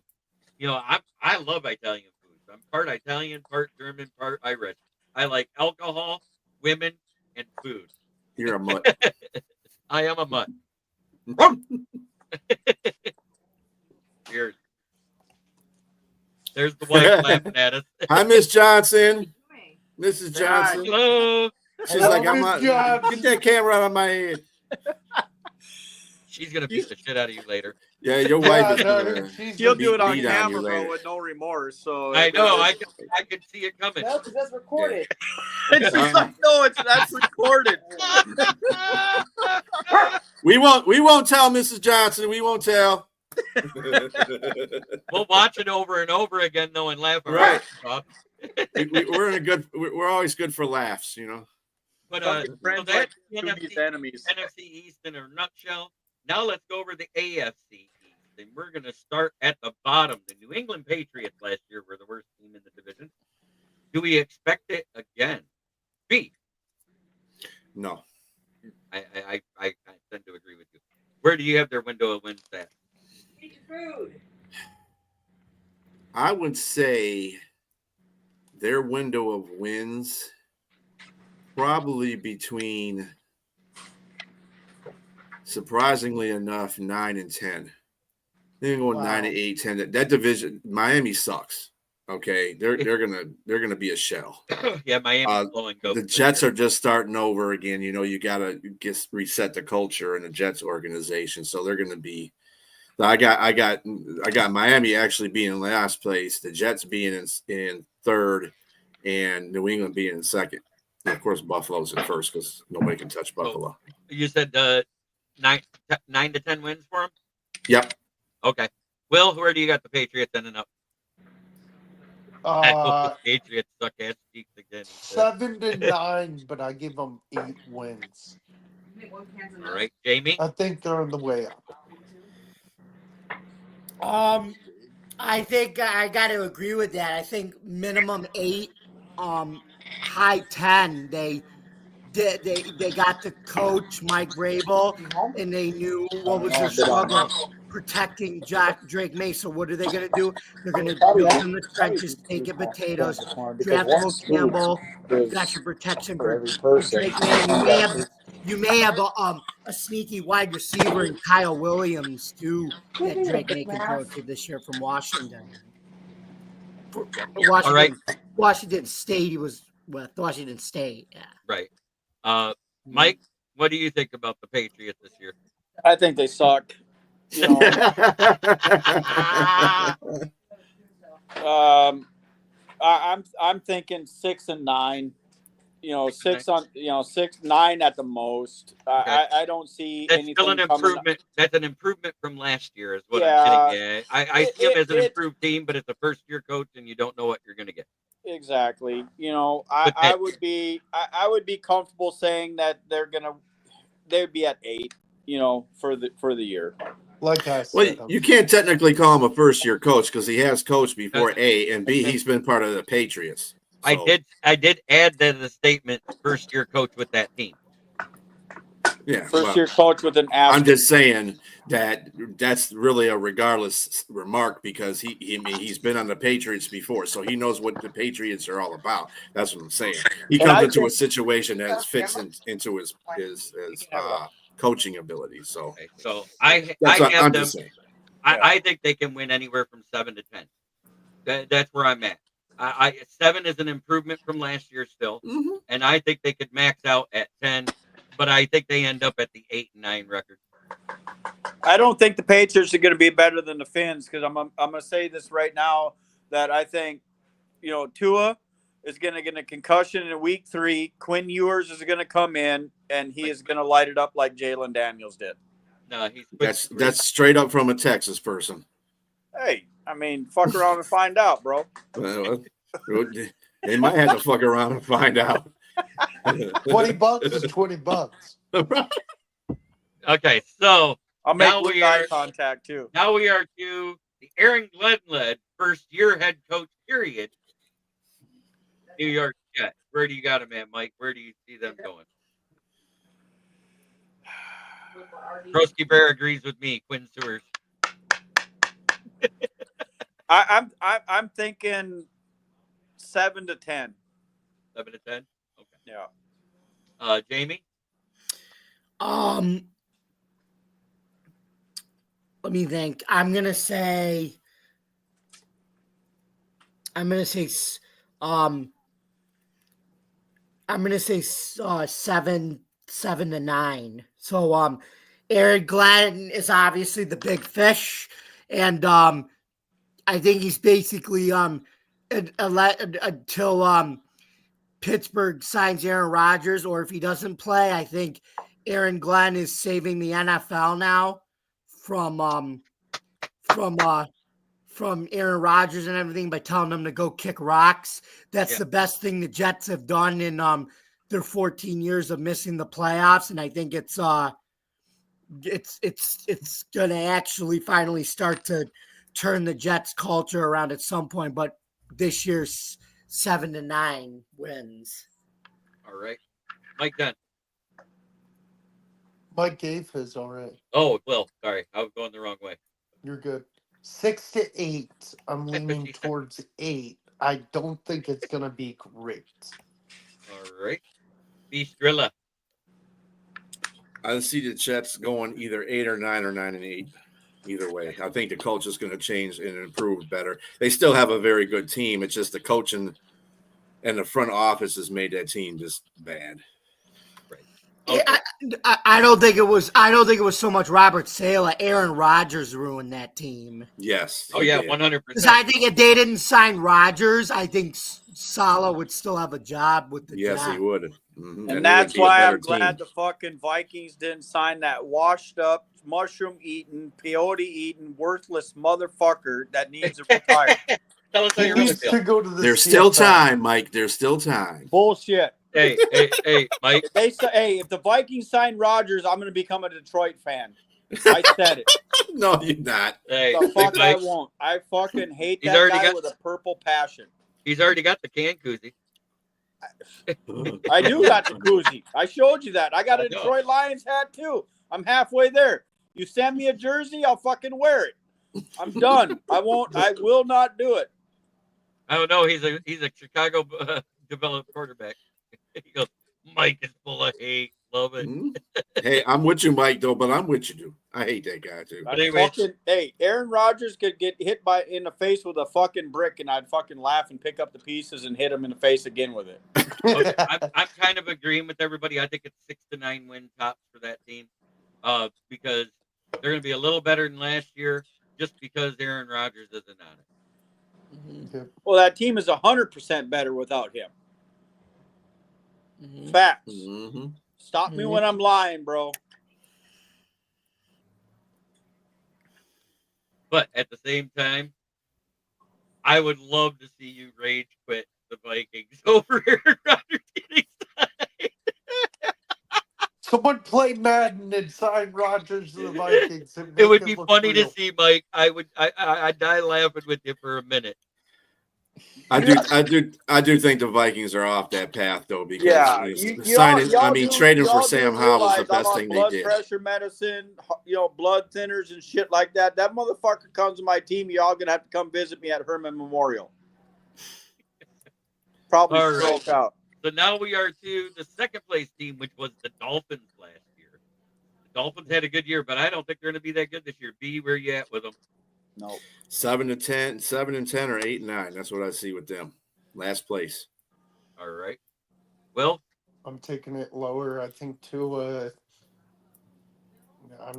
You know, I love Italian foods. I'm part Italian, part German, part Irish. I like alcohol, women, and food. You're a mutt. I am a mutt. Cheers. There's the wife laughing at us. Hi, Miss Johnson. Mrs. Johnson. Hello. She's like, I'm not. Get that camera out of my head. She's gonna beat the shit out of you later. Yeah, your wife is she'll do it on camera, bro, with no remorse. So I know, I can see it coming. No, because that's recorded. And she's like, no, that's recorded. We won't tell Mrs. Johnson. We won't tell. We'll watch it over and over again, though, and laugh. Right. We're always good for laughs, you know. But so that's NFC East in a nutshell. Now let's go over the AFC East, and we're going to start at the bottom. The New England Patriots last year were the worst team in the division. Do we expect it again? B. No. I tend to agree with you. Where do you have their window of wins at? Eat your food. I would say their window of wins probably between, surprisingly enough, 9 and 10. They're going 9 to 8, 10. That division, Miami sucks. Okay, they're gonna be a shell. Yeah, Miami's blowing dope. The Jets are just starting over again. You know, you gotta reset the culture in the Jets organization. So they're gonna be. I got Miami actually being in last place, the Jets being in third, and New England being in second. And of course, Buffalo's in first because nobody can touch Buffalo. You said 9 to 10 wins for them? Yep. Okay. Will, where do you got the Patriots ending up? Patriots suck ass cheeks again. 7 to 9, but I give them 8 wins. All right, Jamie. I think they're on the way up. I think I got to agree with that. I think minimum 8, high 10. They got the coach Mike Vrabel, and they knew what was their struggle protecting Drake May. So what are they going to do? They're going to build in the trenches, take it potatoes, draft Will Campbell. Got your protection for Drake May. You may have a sneaky wide receiver in Kyle Williams too that Drake May can throw to this year from Washington. All right. Washington State. He was Washington State. Yeah. Right. Mike, what do you think about the Patriots this year? I think they suck. You know, I'm thinking 6 and 9. You know, 6 on 6, 9 at the most. Okay. I don't see That's anything still an improvement. coming. That's an improvement from last year, is what I'm getting at. I see them as an improved team, but it's a first-year coach, and you don't know what you're going to get. Exactly. You know, I would be comfortable saying that they'd be at 8. You know, for the year. Like I said, well, you can't technically call him a first-year coach because he has coached before. A and B, he's been part of the Patriots. So. I did add that as a statement. First-year coach with that team. Yeah, first-year coach with an. I'm just saying that's really a regardless remark because he's been on the Patriots before, so he knows what the Patriots are all about. That's what I'm saying. He comes into a situation that fits into his coaching abilities. So, okay, so I have them. I think they can win anywhere from 7 to 10. That's where I'm at. 7 is an improvement from last year still, and I think they could max out at 10. But I think they end up at the 8 and 9 record. I don't think the Patriots are going to be better than the Finns because I'm going to say this right now that I think, Tua is going to get a concussion in week 3. Quinn Ewers is going to come in and he is going to light it up like Jalen Daniels did. No, that's straight up from a Texas person. Hey, I mean, fuck around and find out, bro. They might have to fuck around and find out. $20 is $20. Okay, so I'll make eye contact too. Now we are to the Aaron Glenn led first-year head coach period. New York Jets. Where do you got them at, Mike? Where do you see them going? Broski Bear agrees with me. Quinn Sewers. I'm thinking 7 to 10. 7 to 10. Okay. Yeah. Jamie. Let me think. I'm gonna say 7 to 9. So Aaron Glenn is obviously the big fish, and I think he's basically until Pittsburgh signs Aaron Rodgers, or if he doesn't play, I think Aaron Glenn is saving the NFL now from Aaron Rodgers and everything by telling them to go kick rocks. That's the best thing the Jets have done in their 14 years of missing the playoffs, and I think it's going to actually finally start to turn the Jets culture around at some point. But this year's 7 to 9 wins. All right, Mike Dunn. Mike gave his already. Oh, well, sorry, I was going the wrong way. You're good. 6 to 8. I'm leaning towards 8. I don't think it's going to be great. All right. Beastrilla. I see the Jets going either 8 or 9 or 9 and 8. Either way, I think the coach is going to change and improve better. They still have a very good team. It's just the coaching and the front office has made that team just bad. Right. Okay. I don't think it was. I don't think it was so much Robert Saleh. Aaron Rodgers ruined that team. Yes. Oh yeah, 100%. Because I think if they didn't sign Rodgers, I think Saleh would still have a job with the Yes, job. he would. Mm-hmm. And that's why I'm glad the fucking Vikings didn't sign that washed up, mushroom eating, peyote eating, worthless motherfucker that needs to retire. Tell us how you really feel. There's still time, Mike. There's still time. Bullshit. Hey, Mike. If the Vikings sign Rodgers, I'm going to become a Detroit fan. I said it. No, you're not. Hey, the fuck I won't. I fucking hate that guy with a purple passion. He's already got the can koozie. I do got the koozie. I showed you that. I got a Detroit Lions hat too. I'm halfway there. You send me a jersey, I'll fucking wear it. I'm done. I will not do it. I don't know. He's a Chicago developed quarterback. He goes, Mike is full of hate. Love it. Mm-hmm. Hey, I'm with you, Mike, though, but I'm with you, dude. I hate that guy, too. But anyway, hey, Aaron Rodgers could get hit in the face with a fucking brick, and I'd fucking laugh and pick up the pieces and hit him in the face again with it. Okay, I'm kind of agreeing with everybody. I think it's 6 to 9 win tops for that team because they're going to be a little better than last year just because Aaron Rodgers isn't on it. Mm-hmm. Well, that team is 100% better without him. Mm-hmm. Facts. Mm-hmm. Stop me when I'm lying, bro. But at the same time, I would love to see you rage quit the Vikings over Aaron Rodgers getting signed. Someone play Madden and sign Rodgers to the Vikings. It would be funny to see, Mike. I'd die laughing with you for a minute. I do think the Vikings are off that path though because trading for Sam Howell is the best thing they did. Blood pressure medicine, blood thinners and shit like that. That motherfucker comes to my team. Y'all gonna have to come visit me at Herman Memorial. Probably stroke out. So now we are to the second place team, which was the Dolphins last year. The Dolphins had a good year, but I don't think they're going to be that good this year. B, where you at with them? No. 7 and 10 or 8 and 9. That's what I see with them. Last place. All right. Well, I'm taking it lower. I think Tua. I've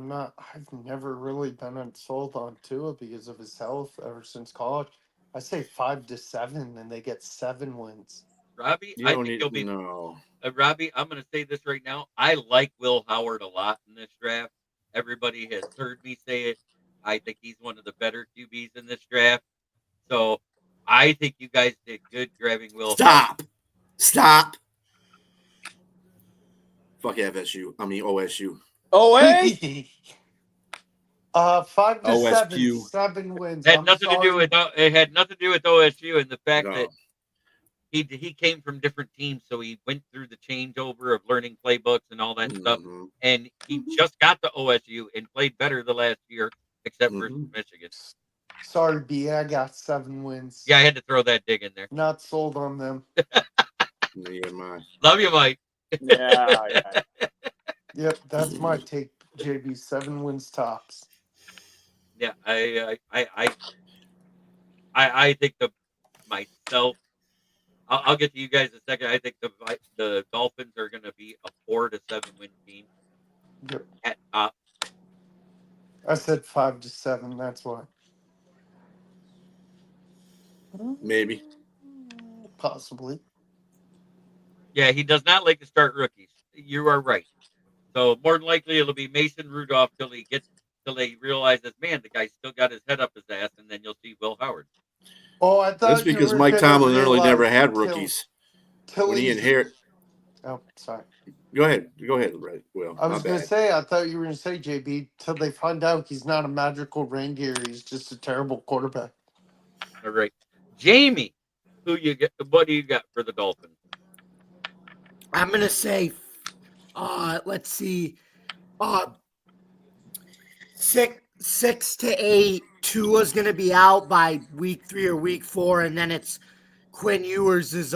never really been sold on Tua because of his health ever since college. I say 5 to 7, and they get 7 wins. Robbie, I think you'll be. No. Robbie, I'm going to say this right now. I like Will Howard a lot in this draft. Everybody has heard me say it. I think he's one of the better QBs in this draft. So I think you guys did good grabbing Will Howard. Stop. Fuck FSU. I mean OSU. OA? 5 to OSU. 7 wins. It had nothing to do with OSU and the fact that he came from different teams, so he went through the changeover of learning playbooks and all that stuff. And he just got to OSU and played better the last year, except for Michigan. Sorry, B. I got 7 wins. Yeah, I had to throw that dig in there. Not sold on them. Love you, Mike. Yeah. Yep, that's my take, JB. 7 wins tops. Yeah, I think myself. I'll get to you guys in a second. I think the Dolphins are going to be a 4 to 7 win team. Yep. At top. I said 5 to 7. That's why. Maybe. Possibly. Yeah, he does not like to start rookies. You are right. So more than likely it'll be Mason Rudolph till they realize that, man, the guy's still got his head up his ass, and then you'll see Will Howard. Oh, I thought that's because Mike Tomlin really never had rookies. When he inherited. Oh, sorry. Go ahead, right, Will. I was going to say, I thought you were going to say, JB, till they find out he's not a magical reindeer. He's just a terrible quarterback. All right. Jamie, what do you got for the Dolphins? I'm going to say, let's see, 6 to 8. Tua's going to be out by week 3 or week 4, and then it's Quinn Ewers'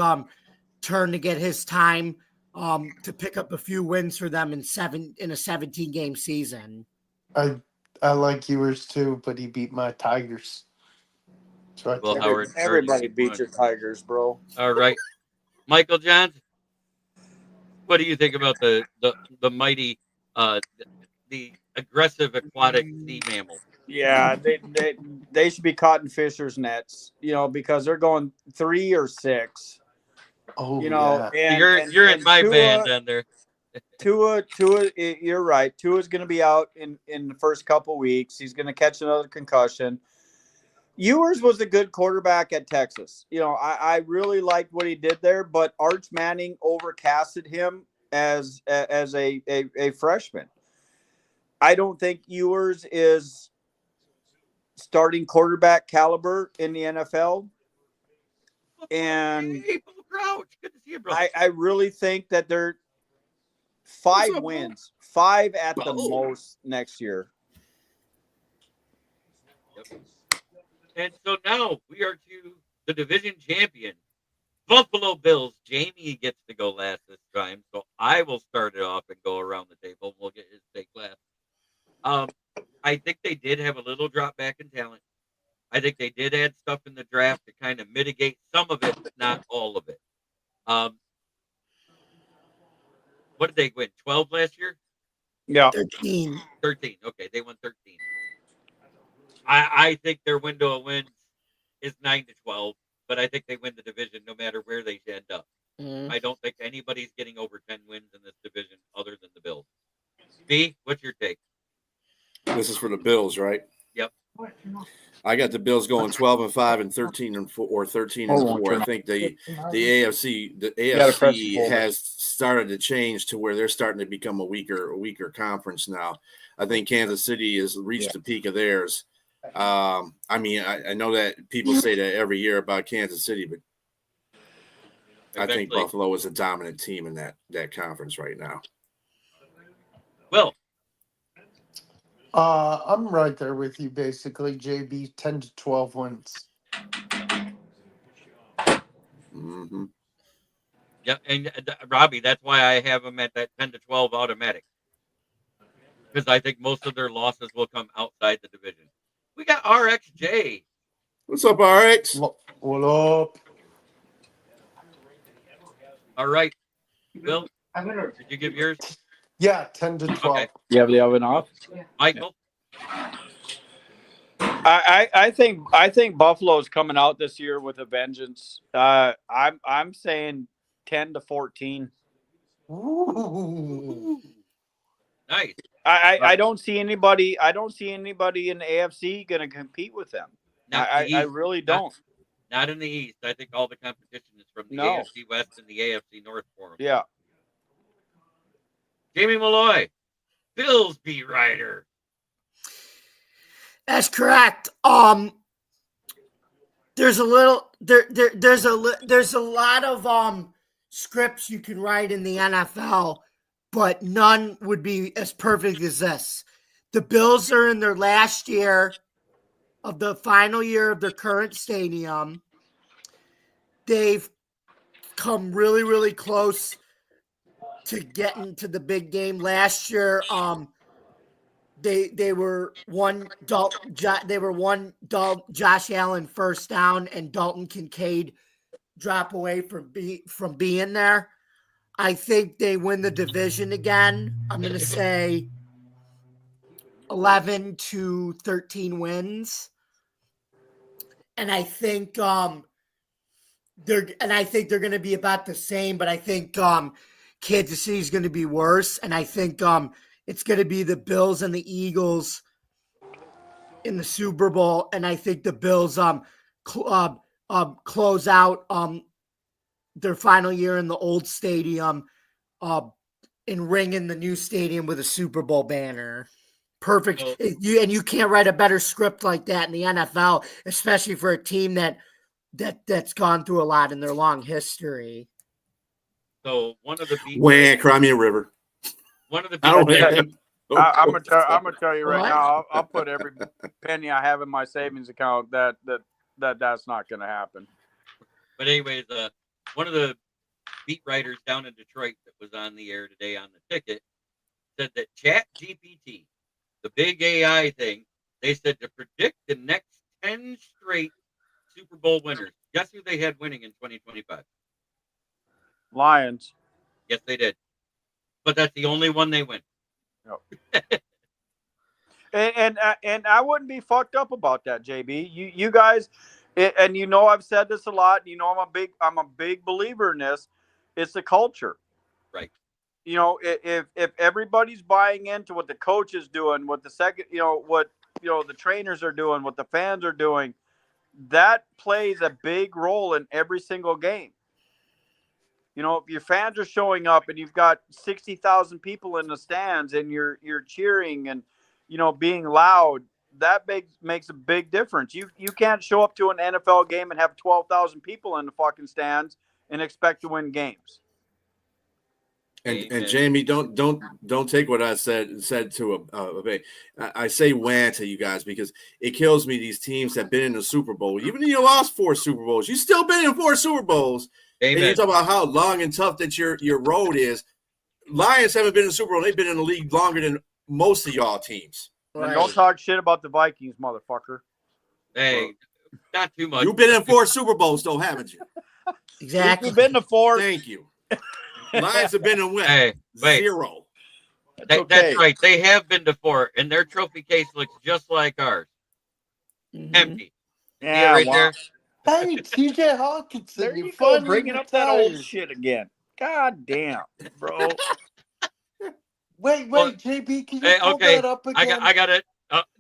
turn to get his time to pick up a few wins for them in a 17-game season. I like Ewers too, but he beat my Tigers. So everybody beats your Tigers, bro. All right, Michael Johns, what do you think about the mighty the aggressive aquatic sea mammal? Yeah, they should be caught in fishers' nets, because they're going 3 or 6. Oh, yeah. And you're in my band down there. Tua, you're right. Tua's going to be out in the first couple weeks. He's going to catch another concussion. Ewers was a good quarterback at Texas. I really liked what he did there, but Arch Manning overcasted him as a freshman. I don't think Ewers is starting quarterback caliber in the NFL. And hey, Crouch. Good to see you, bro. I really think that they're 5 wins, 5 at the most next year. Yep. And so now we are to the division champion, Buffalo Bills. Jamie gets to go last this time, so I will start it off and go around the table. We'll get his take last. I think they did have a little drop back in talent. I think they did add stuff in the draft to kind of mitigate some of it, but not all of it. What did they win? 12 last year? Yeah. 13. 13. Okay, they won 13. I think their window of wins is 9 to 12, but I think they win the division no matter where they end up. I don't think anybody's getting over 10 wins in this division other than the Bills. B, what's your take? This is for the Bills, right? Yep. I got the Bills going 12-5 and 13-4 or 13-4. I think the AFC has started to change to where they're starting to become a weaker conference now. I think Kansas City has reached the peak of theirs. I know that people say that every year about Kansas City, but I think Buffalo is a dominant team in that conference right now. Well, I'm right there with you, basically, JB. 10 to 12 wins. Mm-hmm. Yeah, and Robbie, that's why I have them at that 10 to 12 automatic, because I think most of their losses will come outside the division. We got RXJ. What's up, RX? What up? All right, Bill, did you give yours? Yeah, 10 to 12. Okay. You have the oven off? Michael? I think Buffalo's coming out this year with a vengeance. I'm saying 10 to 14. Ooh. Nice. I don't see anybody. I don't see anybody in the AFC going to compete with them. I really don't. Not in the East. I think all the competition is from the AFC West and the AFC North for them. Yeah. Jamie Malloy, Bills beat writer. That's correct. There's a lot of scripts you can write in the NFL, but none would be as perfect as this. The Bills are in their last year of the final year of their current stadium. They've come really, really close to getting to the big game last year. They were one Josh Allen first down and Dalton Kincaid drop away from being there. I think they win the division again. I'm going to say 11 to 13 wins. And I think they're going to be about the same, but I think Kansas City is going to be worse, and I think it's going to be the Bills and the Eagles in the Super Bowl, and I think the Bills close out their final year in the old stadium and ring in the new stadium with a Super Bowl banner. Perfect. You can't write a better script like that in the NFL, especially for a team that's gone through a lot in their long history. So one of the Cry me a river. One of the I'm gonna tell you right now. I'll put every penny I have in my savings account that's not gonna happen. But anyways, one of the beat writers down in Detroit that was on the air today on the ticket said that ChatGPT, the big AI thing, they said to predict the next 10 straight Super Bowl winners. Guess who they had winning in 2025? Lions. Yes, they did. But that's the only one they win. Yep. and I wouldn't be fucked up about that, JB. You guys, and you know I've said this a lot. You know I'm a big believer in this. It's the culture, right? You know, if everybody's buying into what the coach is doing, what the trainers are doing, what the fans are doing, that plays a big role in every single game. You know, if your fans are showing up and you've got 60,000 people in the stands and you're cheering and, you know, being loud, that makes a big difference. You can't show up to an NFL game and have 12,000 people in the fucking stands and expect to win games. And Jamie, don't take what I said to I say wah to you guys because it kills me. These teams have been in the Super Bowl. Even if you lost 4 Super Bowls, you still been in 4 Super Bowls. Amen. And you talk about how long and tough that your road is. Lions haven't been in the Super Bowl. They've been in the league longer than most of y'all teams. Right. And don't talk shit about the Vikings, motherfucker. Hey, not too much. You've been in 4 Super Bowls, though, haven't you? Exactly. You've been to 4. Thank you. Lions have been in win. Hey, wait. 0. That's right. They have been to 4, and their trophy case looks just like ours. Mm-hmm. Empty. Yeah, right there. Hey, TJ Hawkinson, there you go, bringing up that old shit again. God damn, bro. Wait, JB, can you pull that up again? I got it.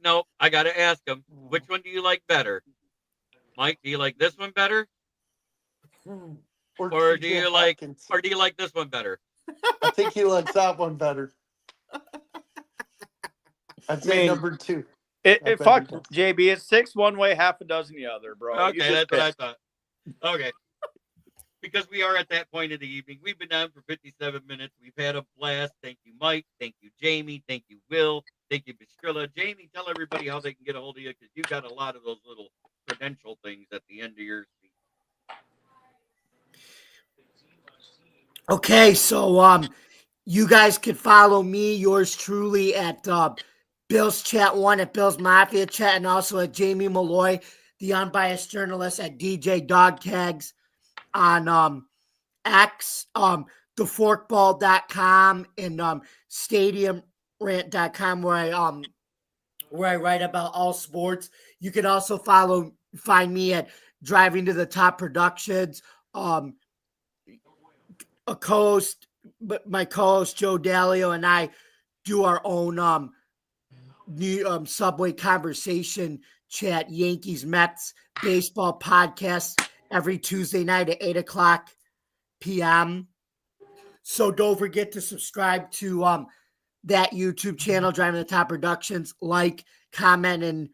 No, I got to ask him. Which one do you like better? Mike, do you like this one better? Or do you like this one better? I think he likes that one better. I'd say number 2. Fuck JB. It's 6 one way, half a dozen the other, bro. Okay, that's what I thought. Okay. Because we are at that point of the evening. We've been on for 57 minutes. We've had a blast. Thank you, Mike. Thank you, Jamie. Thank you, Will. Thank you, Bistrilla. Jamie, tell everybody how they can get a hold of you because you got a lot of those little credential things at the end of your speech. Okay, so you guys can follow me, yours truly, at Bill's Chat 1 at Bill's Mafia Chat, and also at Jamie Malloy, the unbiased journalist, at DJ Dogtags on X, theforkball.com, and stadiumrant.com, where I write about all sports. You can also find me at Driving to the Top Productions. My co-host Joe Dalio and I do our own new Subway Conversation Chat Yankees Mets baseball podcast every Tuesday night at 8:00 p.m. So don't forget to subscribe to that YouTube channel, Driving the Top Productions. Like, comment, and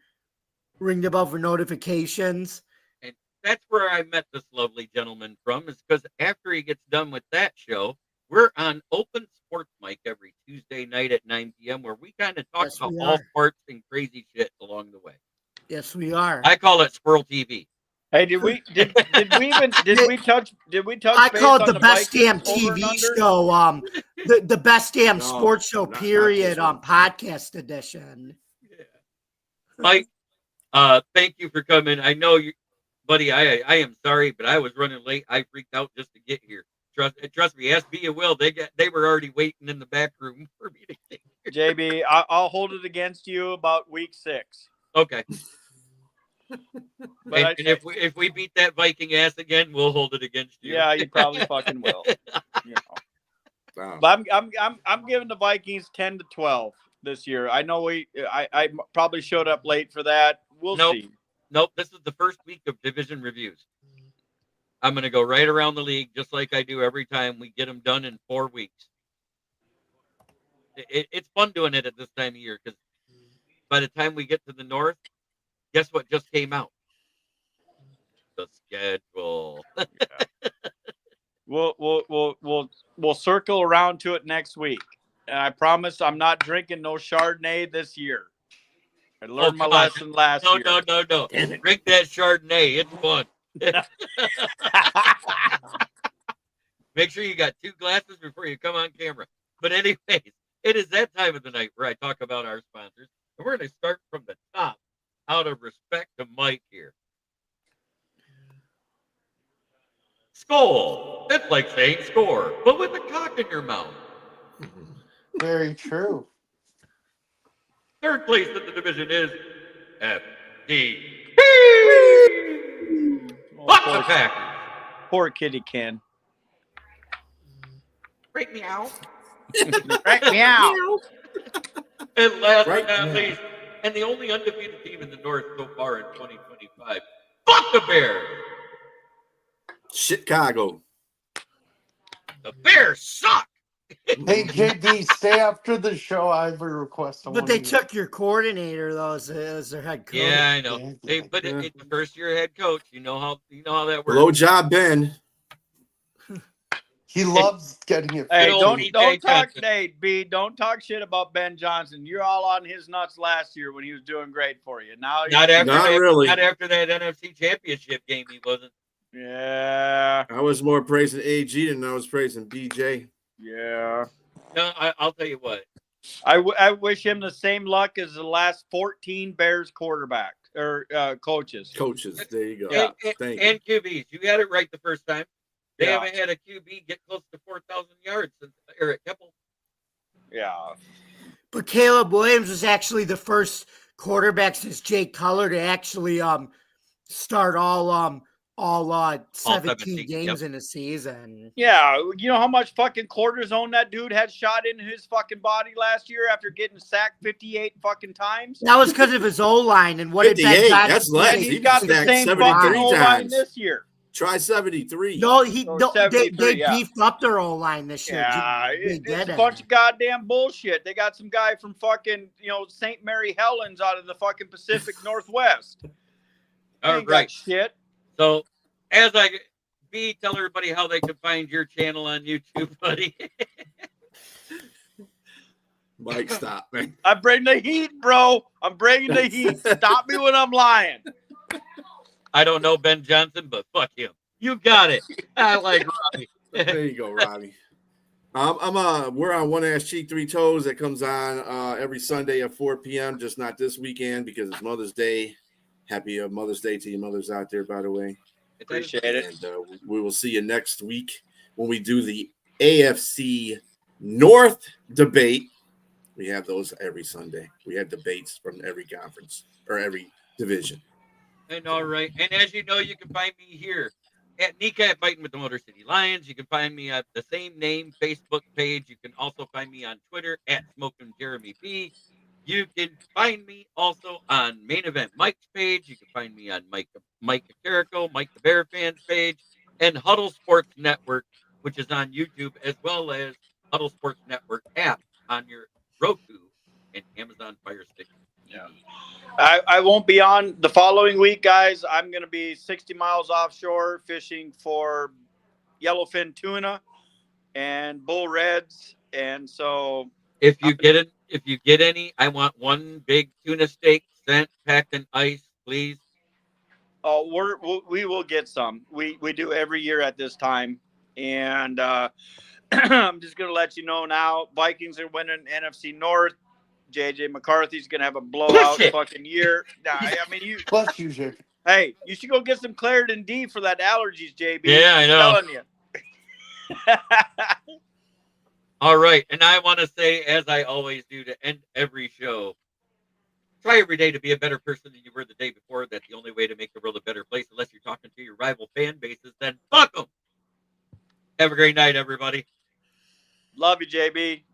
ring the bell for notifications. And that's where I met this lovely gentleman from, is because after he gets done with that show, we're on Open Sports Mic every Tuesday night at 9 p.m. where we kind of talk about all sports and crazy shit along the way. Yes, we are. I call it Squirrel TV. Hey, did we touch I call it the best damn TV show, the best damn sports show, period, podcast edition. Yeah. Mike, thank you for coming. I know you, buddy, I am sorry, but I was running late. I freaked out just to get here. Trust me, ask B and Will. They were already waiting in the back room for me to get here. JB, I'll hold it against you about week 6. Okay. And if we beat that Viking ass again, we'll hold it against you. Yeah, you probably fucking will. You know. Wow. But I'm giving the Vikings 10-12 this year. I know I probably showed up late for that. We'll see. Nope. This is the first week of division reviews. I'm going to go right around the league just like I do every time. We get them done in 4 weeks. It's fun doing it at this time of year because by the time we get to the north, guess what just came out? The schedule. Yeah. We'll circle around to it next week. And I promise I'm not drinking no Chardonnay this year. I learned my lesson last year. No. Drink that Chardonnay. It's fun. Make sure you got 2 glasses before you come on camera. But anyways, it is that time of the night where I talk about our sponsors. And we're going to start from the top out of respect to Mike here. Skull. It's like saying score, but with a cock in your mouth. Very true. Third place in the division is FD. Fuck the Packers. Poor kitty Ken. Break me out. Break me out. And last but not least, and the only undefeated team in the North so far in 2025. Fuck the Bears. Chicago. The Bears suck. Hey, JB, stay after the show. I have a request. But they took your coordinator though as their head coach. Yeah, I know. But it's the first year head coach. You know how that works. Blow job, Ben. He loves getting it. Hey, don't talk, Nate B. Don't talk shit about Ben Johnson. You're all on his nuts last year when he was doing great for you. Now not after that NFC Championship game, he wasn't. Yeah, I was more praising AG than I was praising BJ. Yeah. No, I'll tell you what. I wish him the same luck as the last 14 Bears quarterback or coaches. Coaches, there you go. And QBs. You got it right the first time. They haven't had a QB get close to 4,000 yards since Eric Keppel. Yeah. But Caleb Williams was actually the first quarterback since Jay Cutler to actually start all 17 games in a season. Yeah, you know how much fucking cortisone that dude had shot into his fucking body last year after getting sacked 58 fucking times? That was because of his O-line and what 58, that's less. He got the same fucking O-line this year. Try 73. No, they beefed up their O-line this year. Yeah, it's a bunch of goddamn bullshit. They got some guy from fucking, St. Mary Helens out of the fucking Pacific Northwest. All right. Shit. So, tell everybody how they can find your channel on YouTube, buddy. Mike, stop, man. I bring the heat, bro. I'm bringing the heat. Stop me when I'm lying. I don't know Ben Johnson, but fuck him. You got it. I like Robbie. There you go, Robbie. We're on One Ass Cheek, Three Toes. That comes on every Sunday at 4 p.m. Just not this weekend because it's Mother's Day. Happy Mother's Day to you mothers out there, by the way. Appreciate it. And we will see you next week when we do the AFC North debate. We have those every Sunday. We have debates from every conference or every division. And all right. And as you know, you can find me here at Kneecap Biting with the Motor City Lions. You can find me at the same name Facebook page. You can also find me on Twitter at Smoking Jeremy B. You can find me also on Main Event Mike's page. You can find me on Mike Carrico, Mike the Bear Fans page, and Huddle Sports Network, which is on YouTube, as well as Huddle Sports Network app on your Roku and Amazon Fire Stick. Yeah. I won't be on the following week, guys. I'm going to be 60 miles offshore fishing for yellowfin tuna and bull reds. And so if you get any, I want one big tuna steak sent, packed in ice, please. Oh, we will get some. We do every year at this time. And I'm just going to let you know now, Vikings are winning NFC North. JJ McCarthy's gonna have a blowout fucking year. Nah, I mean you. Bless you, Jake. Hey, you should go get some Claritin D for that allergies, JB. Yeah, I know. I'm telling you. All right, and I want to say, as I always do to end every show, try every day to be a better person than you were the day before. That's the only way to make the world a better place. Unless you're talking to your rival fan bases, then fuck them. Have a great night, everybody. Love you, JB.